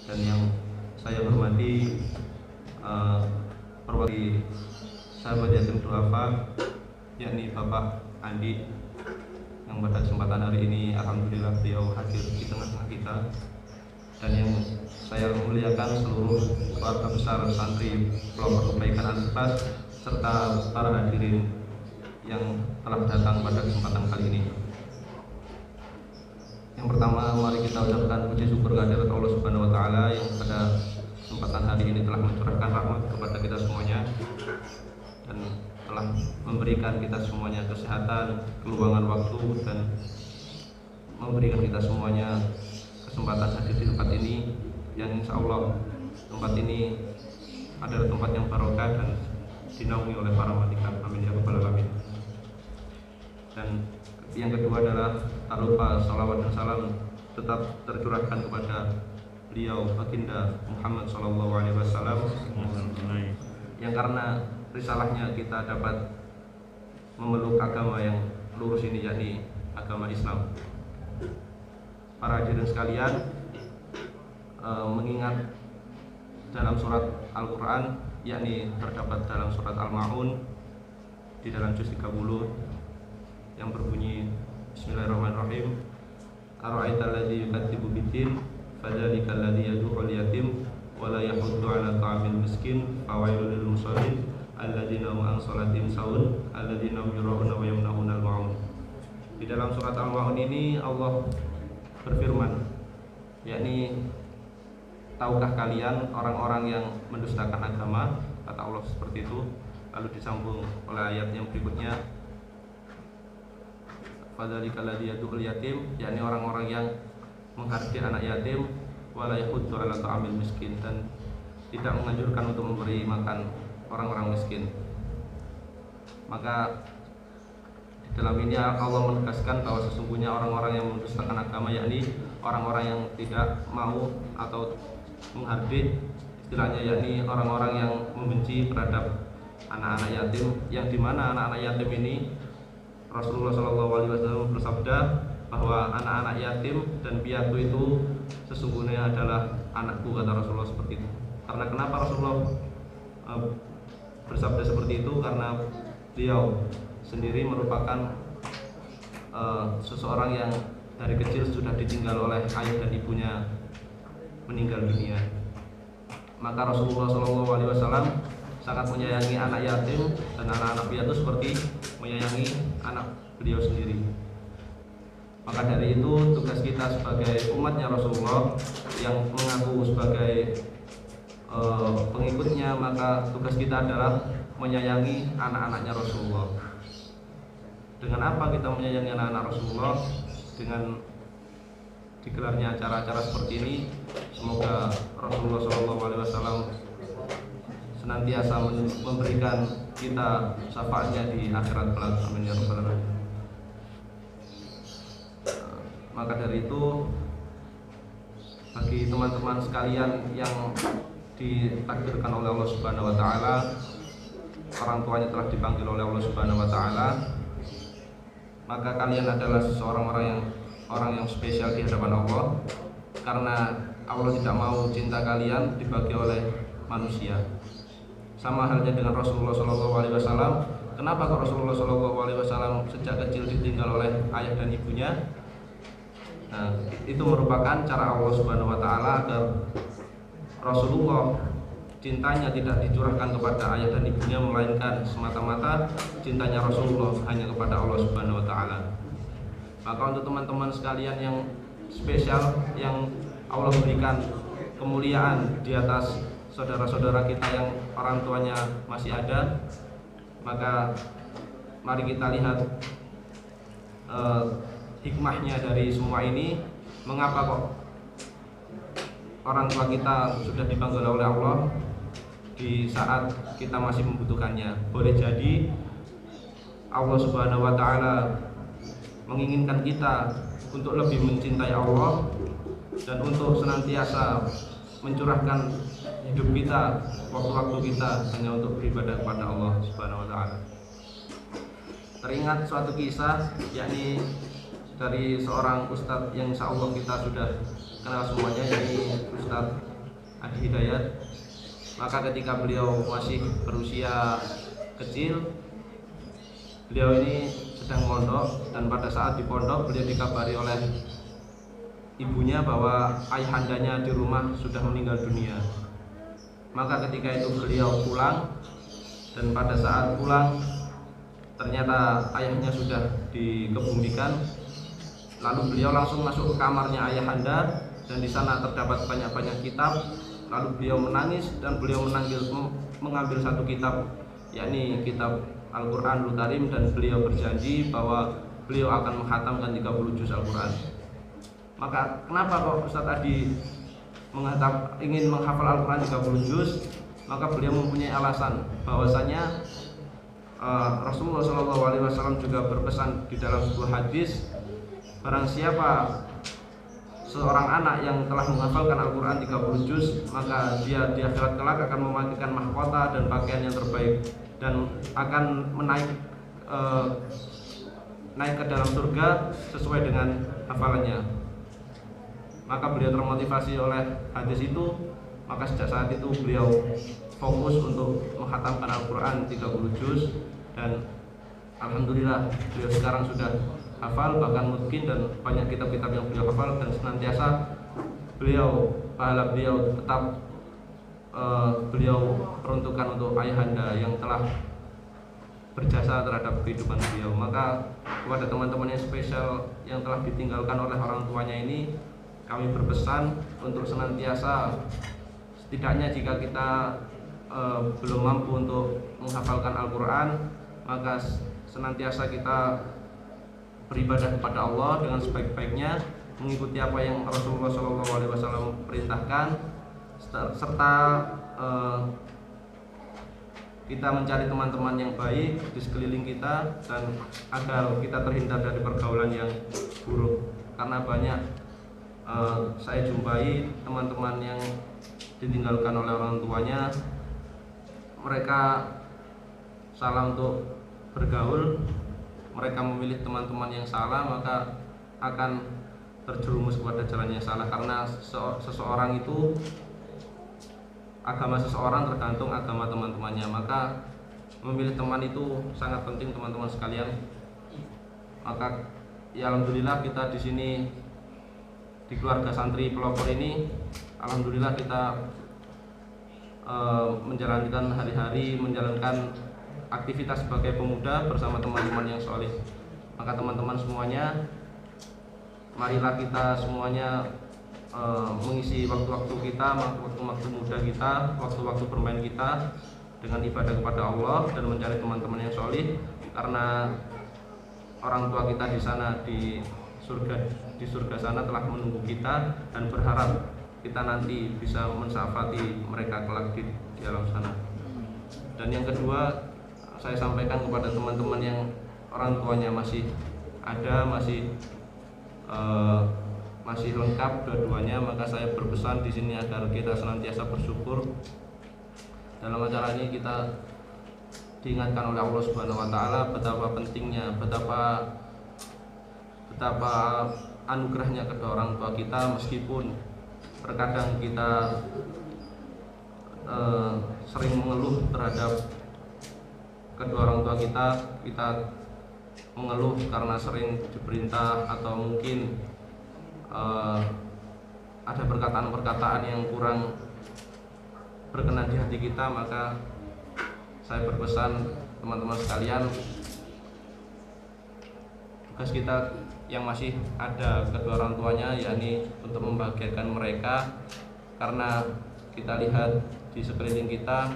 Dan yang saya hormati perwakilan sahabat yatim duafa, yakni Bapak Andi, yang pada kesempatan hari ini alhamdulillah beliau hadir di tengah-tengah kita. Dan yang saya muliakan seluruh keluarga besar santri pelopor kebaikan Al-Ikhlas serta para hadirin yang telah datang pada kesempatan kali ini. Yang pertama, mari kita ucapkan puji syukur kehadirat Allah Subhanahu wa taala yang pada kesempatan hari ini telah mencurahkan rahmat kepada kita semuanya dan telah memberikan kita semuanya kesehatan, keluangan waktu, dan memberikan kita semuanya kesempatan hadir di tempat ini, yang insya Allah tempat ini adalah tempat yang barokah dan dinaungi oleh para malaikat. Amin ya rabbal alamin. Dan yang kedua adalah tak lupa salawat dan salam tetap tercurahkan kepada beliau baginda Muhammad SAW, yang karena risalahnya kita dapat memeluk agama yang lurus ini, yakni agama Islam. Para hadirin sekalian, mengingat dalam surat Al-Quran, yakni terdapat dalam surat Al-Ma'un di dalam juz 30 yang berbunyi Bismillahirrahmanirrahim, ara'aital ladzi yukadzibu biddin fadzalikal ladzi yad'ul yatim wa la yahuddu 'ala ta'amil miskin fawailul lil musallin alladzina hum an salatihim sahun alladzina hum yura'una wa yamna'una al-ma'un. Di dalam surat Al-Ma'un ini Allah berfirman, yakni tahukah kalian orang-orang yang mendustakan agama, kata Allah seperti itu. Lalu disambung oleh ayat yang berikutnya, fadzalikal ladzi yad'ul yatim, yakni orang-orang yang menghardik anak yatim, wala yahuddu 'ala ta'amil miskin, dan tidak menganjurkan untuk memberi makan orang-orang miskin. Maka di dalam ini Allah menegaskan bahwa sesungguhnya orang-orang yang mendustakan agama, yakni orang-orang yang tidak mau atau menghardik, istilahnya yakni orang-orang yang membenci terhadap anak-anak yatim, yang dimana anak-anak yatim ini Rasulullah SAW bersabda bahwa anak-anak yatim dan piatu itu sesungguhnya adalah anakku, kata Rasulullah seperti itu. Karena kenapa Rasulullah bersabda seperti itu? Karena beliau sendiri merupakan seseorang yang dari kecil sudah ditinggal oleh ayah dan ibunya meninggal dunia. Maka Rasulullah SAW sangat menyayangi anak yatim dan anak-anak piatu seperti menyayangi anak beliau sendiri. Maka dari itu tugas kita sebagai umatnya Rasulullah yang mengaku sebagai pengikutnya, maka tugas kita adalah menyayangi anak-anaknya Rasulullah. Dengan apa kita menyayangi anak-anak Rasulullah? Dengan digelarnya acara-acara seperti ini. Semoga Rasulullah SAW senantiasa memberikan kita syafaatnya di akhirat kelak. Amin ya rabbal alamin. Maka dari itu, bagi teman-teman sekalian yang ditakdirkan oleh Allah Subhanahu wa taala, orang tuanya telah dipanggil oleh Allah Subhanahu wa taala, maka kalian adalah seseorang orang yang spesial di hadapan Allah, karena Allah tidak mau cinta kalian dibagi oleh manusia. Sama halnya dengan Rasulullah SAW. Kenapa kok Rasulullah SAW sejak kecil ditinggal oleh ayah dan ibunya? Nah, itu merupakan cara Allah Subhanahu wa taala agar Rasulullah cintanya tidak dicurahkan kepada ayah dan ibunya, melainkan semata-mata cintanya Rasulullah hanya kepada Allah Subhanahu wa taala. Maka untuk teman-teman sekalian yang spesial, yang Allah berikan kemuliaan di atas saudara-saudara kita yang orang tuanya masih ada, maka mari kita lihat hikmahnya dari semua ini. Mengapa kok orang tua kita sudah dipanggil oleh Allah di saat kita masih membutuhkannya? Boleh jadi Allah Subhanahu wa taala menginginkan kita untuk lebih mencintai Allah dan untuk senantiasa mencurahkan hidup kita, waktu-waktu kita hanya untuk beribadah kepada Allah Subhanahu wa taala. Teringat suatu kisah, yakni dari seorang ustadz yang insyaallah kita sudah kenal semuanya, yakni Ustadz Adi Hidayat. Maka ketika beliau masih berusia kecil, beliau ini sedang mondok, dan pada saat di pondok beliau dikabari oleh ibunya bahwa ayahandanya di rumah sudah meninggal dunia. Maka ketika itu beliau pulang, dan pada saat pulang ternyata ayahnya sudah dikebumikan. Lalu beliau langsung masuk ke kamarnya ayahanda, dan di sana terdapat banyak-banyak kitab. Lalu beliau menangis, dan beliau mengambil satu kitab, yakni kitab Al-Quranul Karim, dan beliau berjanji bahwa beliau akan menghatamkan 30 juz Al-Quran. Maka kenapa kok Ustadz Adi ingin menghafal Al-Quran 30 juz? Maka beliau mempunyai alasan bahwasanya Rasulullah SAW juga berpesan di dalam sebuah hadis, barang siapa seorang anak yang telah menghafalkan Al-Quran 30 juz, maka dia di akhirat kelak akan memakai mahkota dan pakaian yang terbaik, dan akan naik ke dalam surga sesuai dengan hafalannya. Maka beliau termotivasi oleh hadis itu, maka sejak saat itu beliau fokus untuk menghatamkan Al-Quran 30 juz, dan alhamdulillah beliau sekarang sudah hafal, bahkan mungkin, dan banyak kitab-kitab yang beliau hafal, dan senantiasa pahala beliau tetap beliau peruntukkan untuk ayahanda yang telah berjasa terhadap kehidupan beliau. Maka kepada teman-teman yang spesial yang telah ditinggalkan oleh orang tuanya ini, kami berpesan untuk senantiasa, setidaknya jika kita belum mampu untuk menghafalkan Al-Quran, maka senantiasa kita beribadah kepada Allah dengan sebaik-baiknya, mengikuti apa yang Rasulullah SAW perintahkan, serta kita mencari teman-teman yang baik di sekeliling kita, dan agar kita terhindar dari pergaulan yang buruk. Karena banyak saya jumpai teman-teman yang ditinggalkan oleh orang tuanya, mereka salah untuk bergaul, mereka memilih teman-teman yang salah, maka akan terjerumus kepada jalan yang salah. Karena seseorang itu, agama seseorang tergantung agama teman-temannya. Maka memilih teman itu sangat penting, teman-teman sekalian. Maka ya alhamdulillah kita di sini di keluarga santri pelopor ini, alhamdulillah kita menjalankan hari-hari, menjalankan aktivitas sebagai pemuda bersama teman-teman yang soleh. Maka teman-teman semuanya, marilah kita semuanya mengisi waktu-waktu kita, waktu-waktu muda kita, waktu-waktu bermain kita dengan ibadah kepada Allah dan mencari teman-teman yang soleh. Karena orang tua kita di sana di surga sana telah menunggu kita, dan berharap kita nanti bisa mensyafaati mereka kelak di alam sana. Dan yang kedua, saya sampaikan kepada teman-teman yang orang tuanya masih ada, masih lengkap dua-duanya, maka saya berpesan di sini agar kita senantiasa bersyukur. Dalam acara ini kita diingatkan oleh Allah Subhanahu wa taala betapa pentingnya, betapa anugerahnya kedua orang tua kita. Meskipun terkadang kita sering mengeluh terhadap kedua orang tua kita mengeluh karena sering diperintah, atau mungkin ada perkataan-perkataan yang kurang berkenan di hati kita. Maka saya berpesan teman-teman sekalian, tugas kita yang masih ada kedua orang tuanya, yakni untuk membahagiakan mereka. Karena kita lihat di sekeliling kita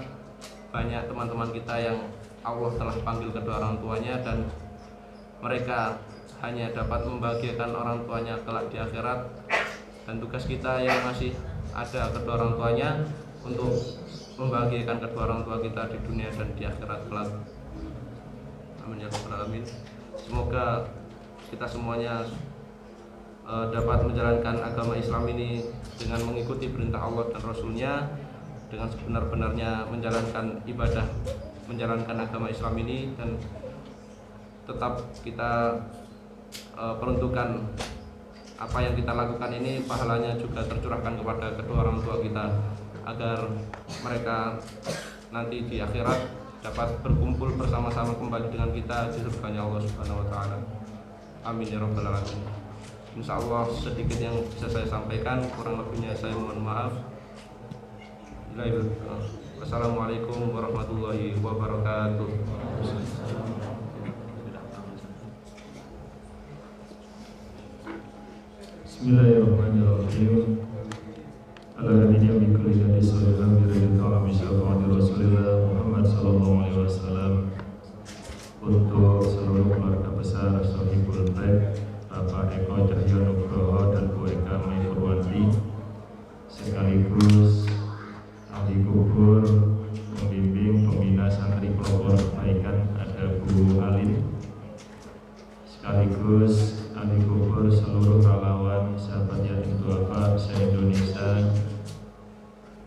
banyak teman-teman kita yang Allah telah panggil kedua orang tuanya, dan mereka hanya dapat membahagiakan orang tuanya kelak di akhirat. Dan tugas kita yang masih ada kedua orang tuanya untuk membahagiakan kedua orang tua kita di dunia dan di akhirat kelak. Amin ya rabbal alamin. Semoga kita semuanya dapat menjalankan agama Islam ini dengan mengikuti perintah Allah dan Rasulnya, dengan sebenar-benarnya menjalankan ibadah, menjalankan agama Islam ini, dan tetap kita peruntukan apa yang kita lakukan ini pahalanya juga tercurahkan kepada kedua orang tua kita, agar mereka nanti di akhirat dapat berkumpul bersama-sama kembali dengan kita di surganya Allah Subhanahu wa taala. Amin ya rabbal alamin. Insyaallah sedikit yang bisa saya sampaikan, kurang lebihnya saya mohon maaf. Wassalamualaikum warahmatullahi wabarakatuh. Bismillahirrahmanirrahim. Alhamdulillah bi kulli hadis wa alhamdulillah bi syafa'ati Rasulillah Muhammad sallallahu alaihi wasallam. Untuk seluruh keluarga besar Sohibul Bait, Bapak Eko Cahyo Nugroho dan Bu Eka Mai Purwanti, sekaligus ahli kubur, pembimbing, pembina santri pelopor kebaikan, ada Bu Alim, sekaligus ahli kubur seluruh relawan sahabat yatim duafa se-Indonesia,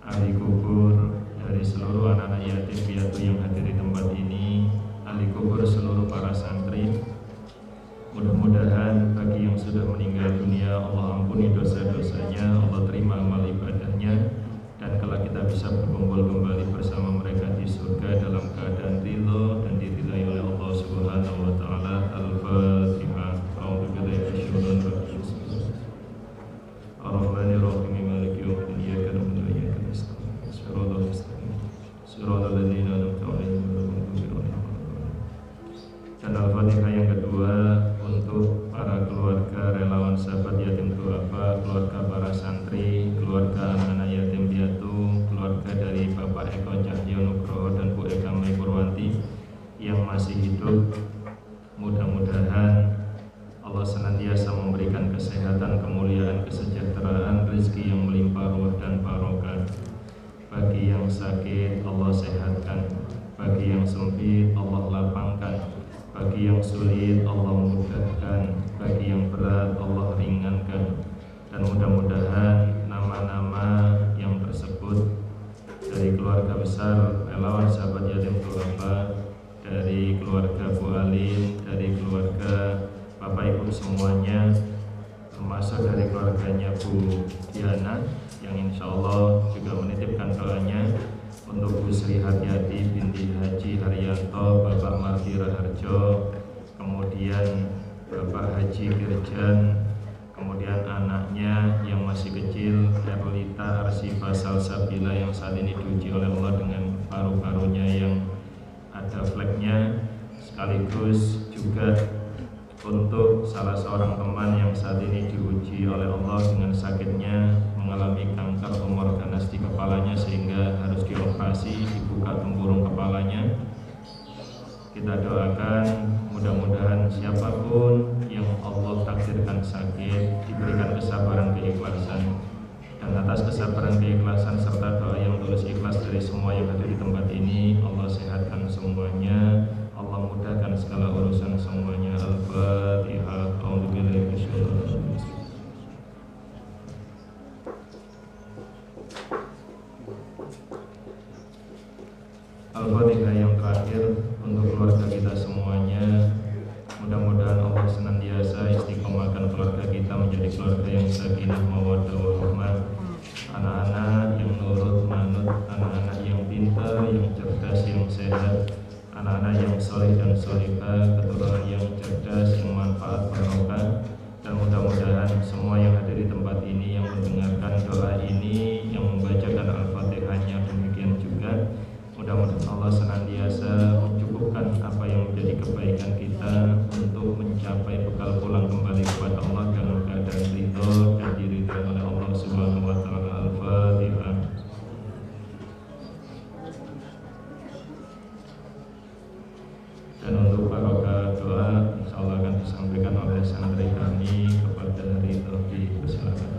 ahli kubur dari seluruh anak-anak yatim piatu yang hadir di tempat ini, ahli kubur seluruh para santri. Mudah-mudahan bagi yang sudah meninggal dunia, Allah ampuni dosa-dosanya, Allah terima amal ibadahnya, dan kelak kita bisa berkumpul kembali bersama mereka di surga dalam keadaan ridho dan diridhai oleh Allah Subhanahu wa taala. Al-Fatihah. A'udzubillahi minasyaitonir rajim. Ar-Rahmanir-Rahim. Maliki yaumiddin. Iyyaka na'budu wa iyyaka nasta'in. Shiratal mustaqim. Shiratal ladzina an'amta 'alaihim ghairil maghdubi 'alaihim waladdallin. Dan Al-Fatihah yang kedua untuk para keluarga relawan sahabat yatim duafa, keluarga para santri, keluarga anak-anak yatim piatu, keluarga dari Bapak Eko Cahyo Nugroho dan Bu Eka Mai Purwanti yang masih hidup. Mudah-mudahan Allah senantiasa memberikan kesehatan, kemuliaan, kesejahteraan, rezeki yang melimpah ruah dan barokah. Bagi yang sakit Allah sehatkan, bagi yang sempit Allah lapangkan, bagi yang sulit Allah mudahkan, bagi yang berat Allah ringankan. Dan mudah-mudahan nama-nama yang tersebut dari keluarga besar relawan sahabat yatim duafa, dari keluarga Bu Alim, dari keluarga Bapak Ibu semuanya, termasuk dari keluarganya Bu Diana yang insya Allah juga menitipkan doanya untuk Bu Sri Haryati binti Haji Haryanto, Bapak Mardi Raharjo, kemudian Bapak Haji Kirjan, kemudian anaknya yang masih kecil Erlita Arsifa Salsabila yang saat ini diuji oleh Allah dengan paru-parunya yang ada fleknya, sekaligus juga untuk salah seorang teman yang saat ini diuji oleh Allah dengan sakitnya, mengalami kanker tumor ganas di kepalanya sehingga harus dioperasi, dibuka tempurung kepalanya. Kita doakan mudah-mudahan siapapun yang Allah takdirkan sakit diberikan kesabaran, keikhlasan, dan atas kesabaran, keikhlasan serta doa yang tulus ikhlas dari semua yang ada di tempat ini, Allah sehatkan semuanya, Allah mudahkan segala urusan semuanya. Al-Fatihah. A'udzubillahi minasyaitonir rajim. Al-Fatihah yang terakhir untuk keluarga kita semuanya. Mudah-mudahan Allah senantiasa istiqomahkan keluarga kita menjadi keluarga yang sakinah, mawaddah, warahmah, anak-anak yang nurut, manut, anak-anak yang pintar, yang cerdas, yang sehat, anak-anak yang soleh dan solehah, keturunan yang cerdas, yang manfaat, barokah. Dan mudah-mudahan semua yang ada di tempat ini, yang mendengarkan doa ini, yang membacakan Al-Fatihahnya, demikian juga mudah-mudahan Allah senantiasa mencukupkan apa yang menjadi kebaikan kita untuk mencapai bekal pulang kembali kepada Allah dalam keadaan ridho dan diridhai oleh Allah Subhanahu wa taala. Al-Fatihah. Dan untuk barokah doa insyaallah akan disampaikan oleh santri kami kepada Ridho. Silakan.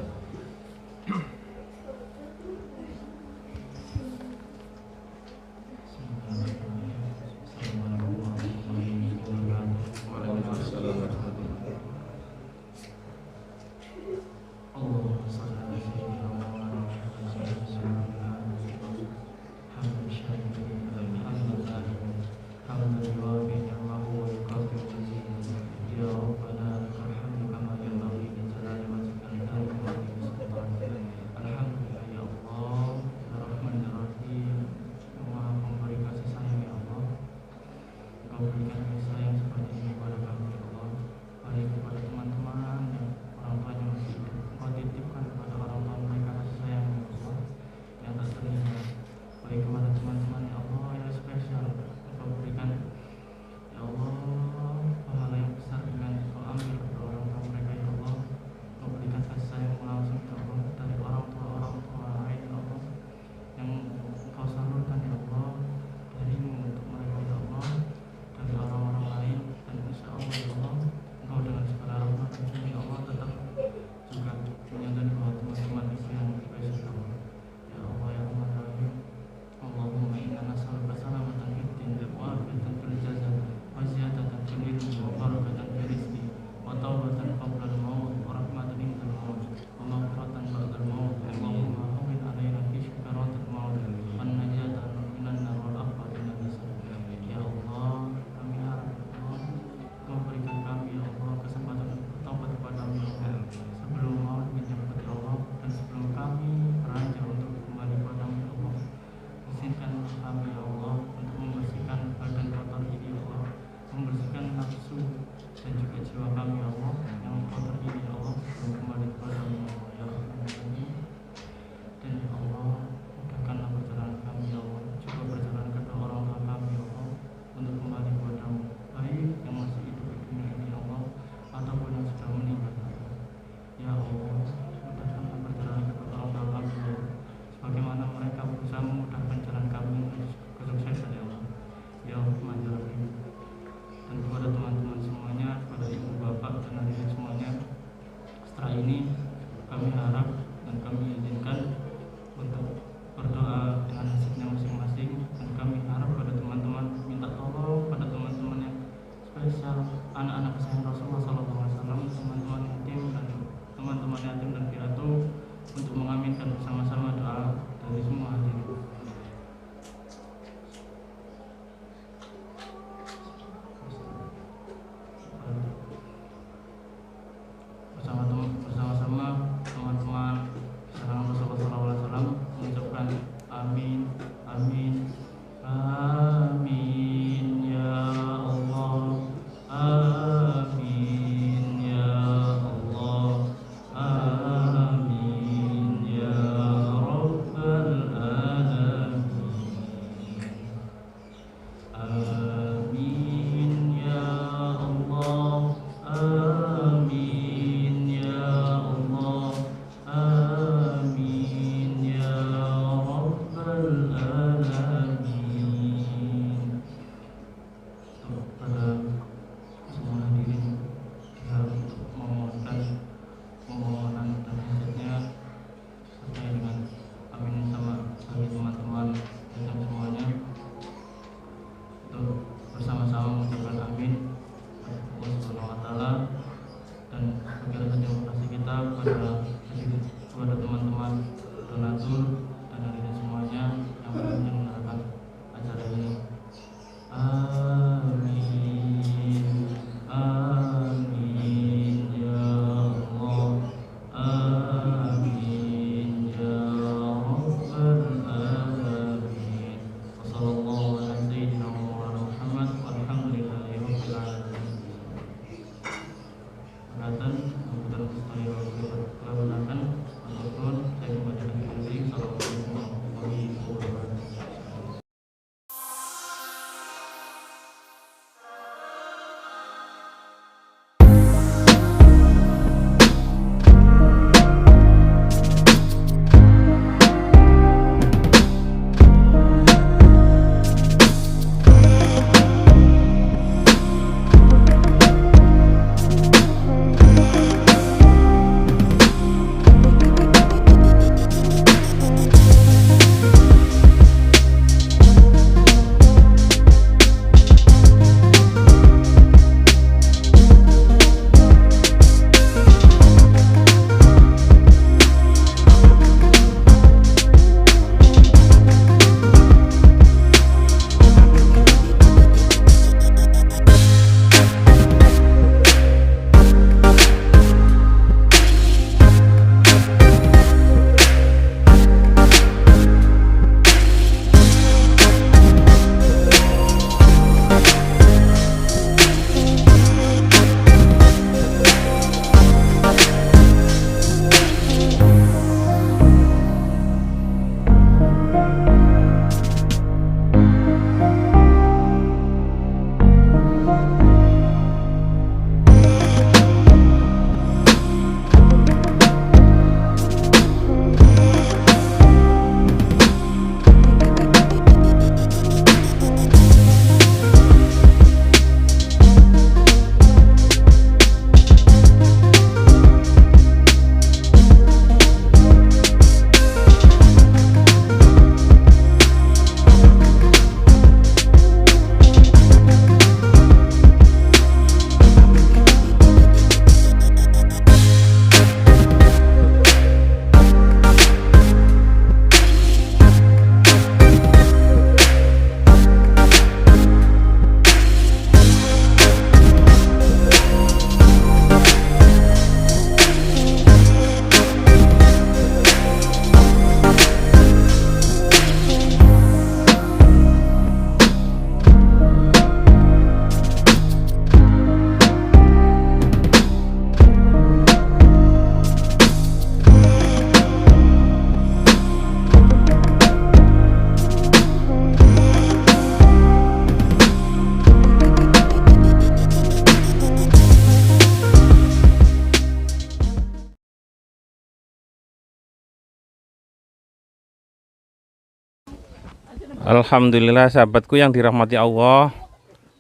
Alhamdulillah sahabatku yang dirahmati Allah,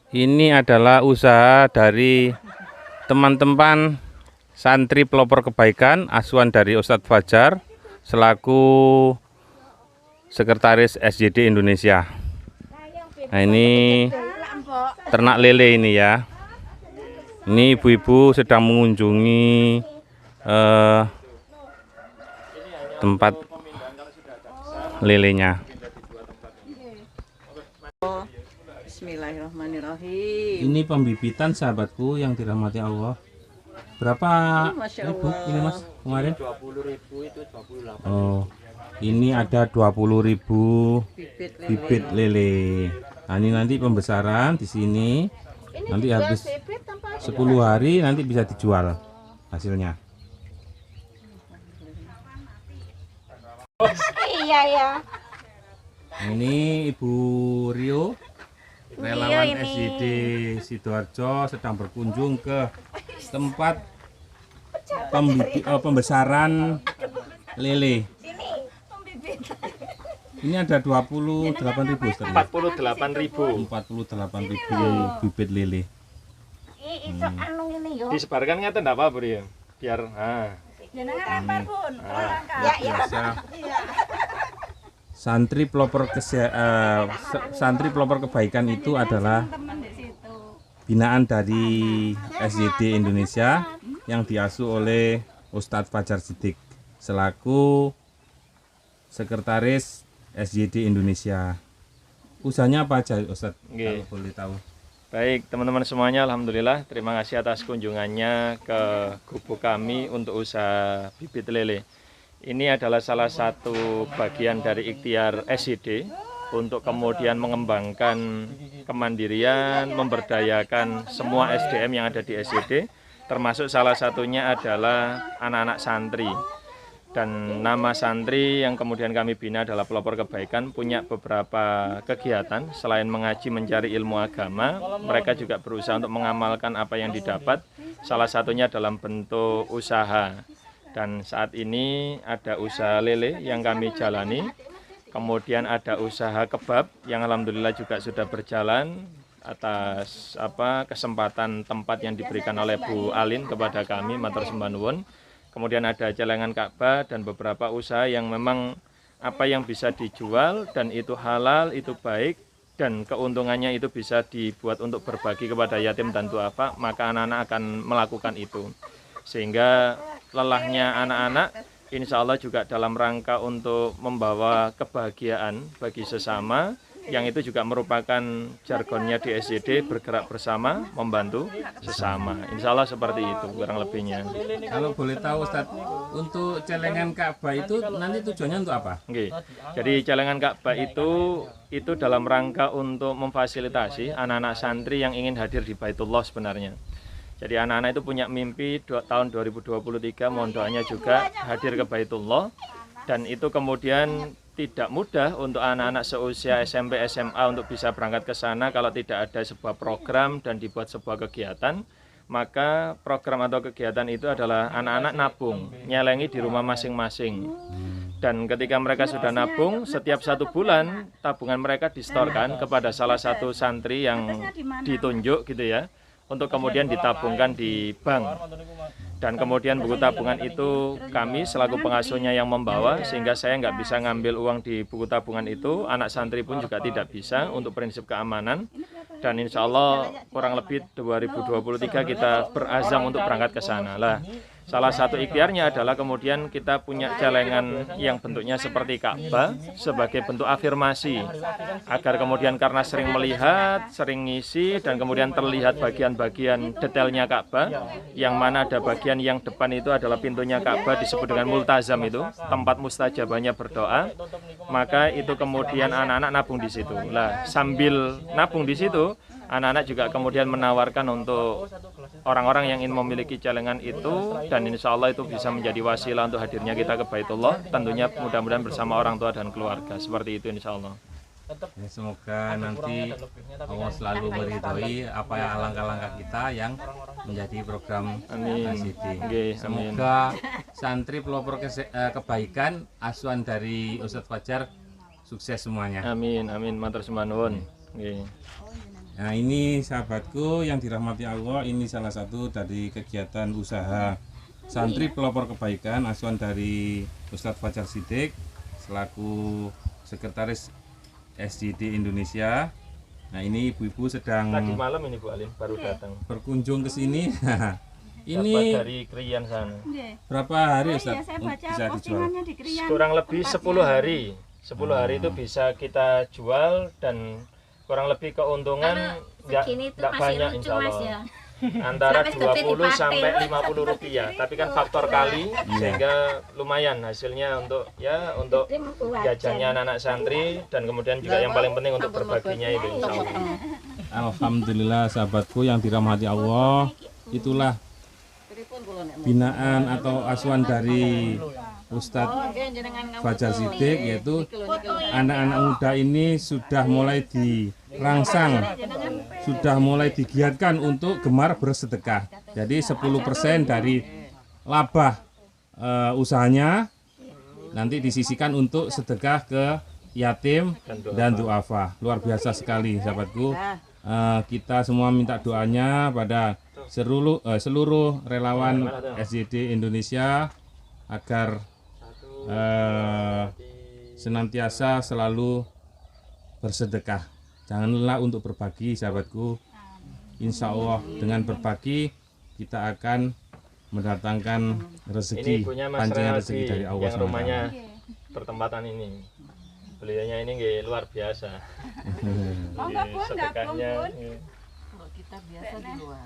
ini adalah usaha dari teman-teman santri pelopor kebaikan asuhan dari Ustadz Fajar selaku Sekretaris SJD Indonesia. Nah, ini ternak lele ini ya. Ini ibu-ibu sedang mengunjungi tempat lelenya. Bismillahirrahmanirrahim. Ini pembibitan sahabatku yang dirahmati Allah. Berapa Masya ribu Allah. ini Mas kemarin? 20.000 itu 28. Oh, ini ada 20.000 bibit lele. Nah, ini nanti pembesaran di sini. Nanti habis 10 hari nanti bisa dijual hasilnya. Iya ya. Ini Ibu Rio, relawan SJD Sidoarjo sedang berkunjung ke tempat pembesaran lele. Ini ada 28.000 Ustaz. 48.000. 48.000 bibit lele. Disebarkan ngeten enggak apa, Bro ya? Biar Biasa. Santri pelopor santri pelopor kebaikan itu adalah binaan dari SJD Indonesia yang diasuh oleh Ustadz Fajar Siddiq selaku Sekretaris SJD Indonesia. Usahanya apa aja Ustadz? Nggih. Kalau boleh tahu. Baik, teman-teman semuanya, alhamdulillah terima kasih atas kunjungannya ke gubuk kami untuk usaha bibit lele. Ini adalah salah satu bagian dari ikhtiar SJD untuk kemudian mengembangkan kemandirian, memberdayakan semua SDM yang ada di SJD, termasuk salah satunya adalah anak-anak santri. Dan nama santri yang kemudian kami bina adalah pelopor kebaikan, punya beberapa kegiatan. Selain mengaji mencari ilmu agama, mereka juga berusaha untuk mengamalkan apa yang didapat, salah satunya dalam bentuk usaha. Dan saat ini ada usaha lele yang kami jalani, kemudian ada usaha kebab yang alhamdulillah juga sudah berjalan atas kesempatan tempat yang diberikan oleh Bu Alin kepada kami, matur sembah nuwun. Kemudian ada celengan Ka'bah dan beberapa usaha yang memang apa yang bisa dijual dan itu halal, itu baik, dan keuntungannya itu bisa dibuat untuk berbagi kepada yatim dan duafa, maka anak-anak akan melakukan itu. Sehingga lelahnya anak-anak insya Allah juga dalam rangka untuk membawa kebahagiaan bagi sesama, yang itu juga merupakan jargonnya di SJD, bergerak bersama, membantu sesama. Insya Allah seperti itu kurang lebihnya. Kalau boleh tahu Ustadz, untuk celengan Ka'bah itu nanti tujuannya untuk apa? Oke. Jadi celengan Ka'bah itu dalam rangka untuk memfasilitasi anak-anak santri yang ingin hadir di Baitullah sebenarnya. Jadi anak-anak itu punya mimpi tahun 2023, mohon doanya juga hadir ke Baitullah, dan itu kemudian tidak mudah untuk anak-anak seusia SMP SMA untuk bisa berangkat ke sana kalau tidak ada sebuah program dan dibuat sebuah kegiatan. Maka program atau kegiatan itu adalah anak-anak nabung, nyelengi di rumah masing-masing. Dan ketika mereka sudah nabung, setiap 1 bulan tabungan mereka distorkan kepada salah satu santri yang ditunjuk gitu ya, untuk kemudian ditabungkan di bank. Dan kemudian buku tabungan itu kami selaku pengasuhnya yang membawa, sehingga saya nggak bisa ngambil uang di buku tabungan itu, anak santri pun juga tidak bisa untuk prinsip keamanan. Dan insya Allah kurang lebih 2023 kita berazam untuk berangkat ke sana. Lah, salah satu ikhtiarnya adalah kemudian kita punya celengan yang bentuknya seperti Ka'bah sebagai bentuk afirmasi, agar kemudian karena sering melihat, sering ngisi, dan kemudian terlihat bagian-bagian detailnya Ka'bah, yang mana ada bagian yang depan itu adalah pintunya Ka'bah disebut dengan multazam, itu tempat mustajabahnya berdoa, maka itu kemudian anak-anak nabung di situ. Lah, sambil nabung di situ, anak-anak juga kemudian menawarkan untuk orang-orang yang ingin memiliki celengan itu, dan insya Allah itu bisa menjadi wasilah untuk hadirnya kita ke Baitullah, tentunya mudah-mudahan bersama orang tua dan keluarga, seperti itu insya Allah. Ya, semoga nanti Allah selalu meridhoi apa ya langkah-langkah kita yang menjadi program SJD. Semoga santri pelopor kebaikan asuhan dari Ustadz Fajar sukses semuanya. Amin, amin, matur sembah nuwun. Nggih. Nah, ini sahabatku yang dirahmati Allah, ini salah satu dari kegiatan usaha santri pelopor kebaikan asuhan dari Ustadz Fajar Siddiq selaku sekretaris SJD Indonesia. Nah, ini ibu-ibu sedang Tadi malam ini Bu Alin baru datang. berkunjung ke sini. Dapat Ini dari Krian sana. berapa hari Ustadz bisa dijual? Kurang lebih 10 hari. 10 hari itu bisa kita jual dan kurang lebih keuntungan nggak banyak insya Allah. Antara 20 sampai 50 rupiah. Tapi kan faktor kali sehingga lumayan hasilnya untuk untuk jajannya anak-anak santri dan kemudian juga yang paling penting untuk berbaginya itu insya Allah. Alhamdulillah sahabatku yang dirahmati Allah, itulah binaan atau asuhan dari Ustadz Fajar Siddiq, yaitu anak-anak muda ini sudah mulai dirangsang, sudah mulai digiatkan untuk gemar bersedekah. Jadi 10% dari laba usahanya nanti disisihkan untuk sedekah ke yatim dan duafa. Luar biasa sekali sahabatku. Kita semua minta doanya pada seluruh relawan SJD Indonesia agar senantiasa selalu bersedekah. Jangan lelah untuk berbagi sahabatku. Insya Allah dengan berbagi kita akan mendatangkan rezeki, pancingan rezeki dari Allah yang rumahnya pertempatan ini. Beliaunya ini luar biasa. Sedekahnya Kita biasa di luar.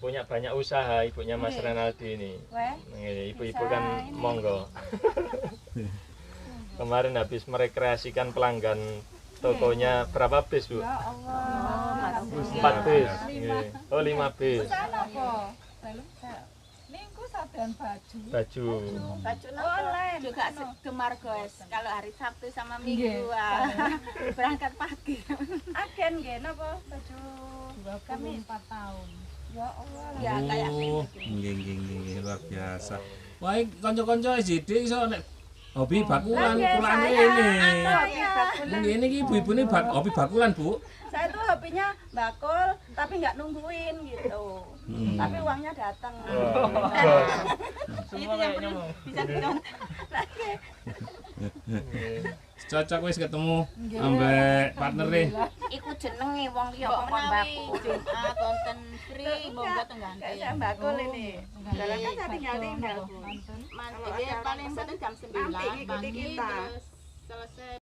punya banyak usaha ibunya Mas Renaldi ini. Ibu-ibu kan monggo. Kemarin habis merekreasikan pelanggan tokonya berapa bis Bu? 4 bis. Oh 5 bis. Baju. Juga gemar guys. Kalau hari Sabtu sama Minggu berangkat pagi. Agen nggih napa baju kami 4 tahun. Ya Allah. Ya kayak nggih luar biasa. Wah, kanca-kanca SJD iso nek hobi bakulan kulane ini. Mungkin ini ibu-ibu ini hobi bakulan, Bu. Saya tuh hobinya bakul tapi nggak nungguin gitu. Tapi uangnya datang. Semua kayaknya mau. Bisa dicontoh. Cocok wis ketemu ambek partnere. iku jenenge wong liya kok baku. Jumat wonten Sri monggo tengganti. Saya bakul ini. Dalam kan saya tinggal Bu. Paling penting jam 9 Nanti ikuti pagi kita. terus selesai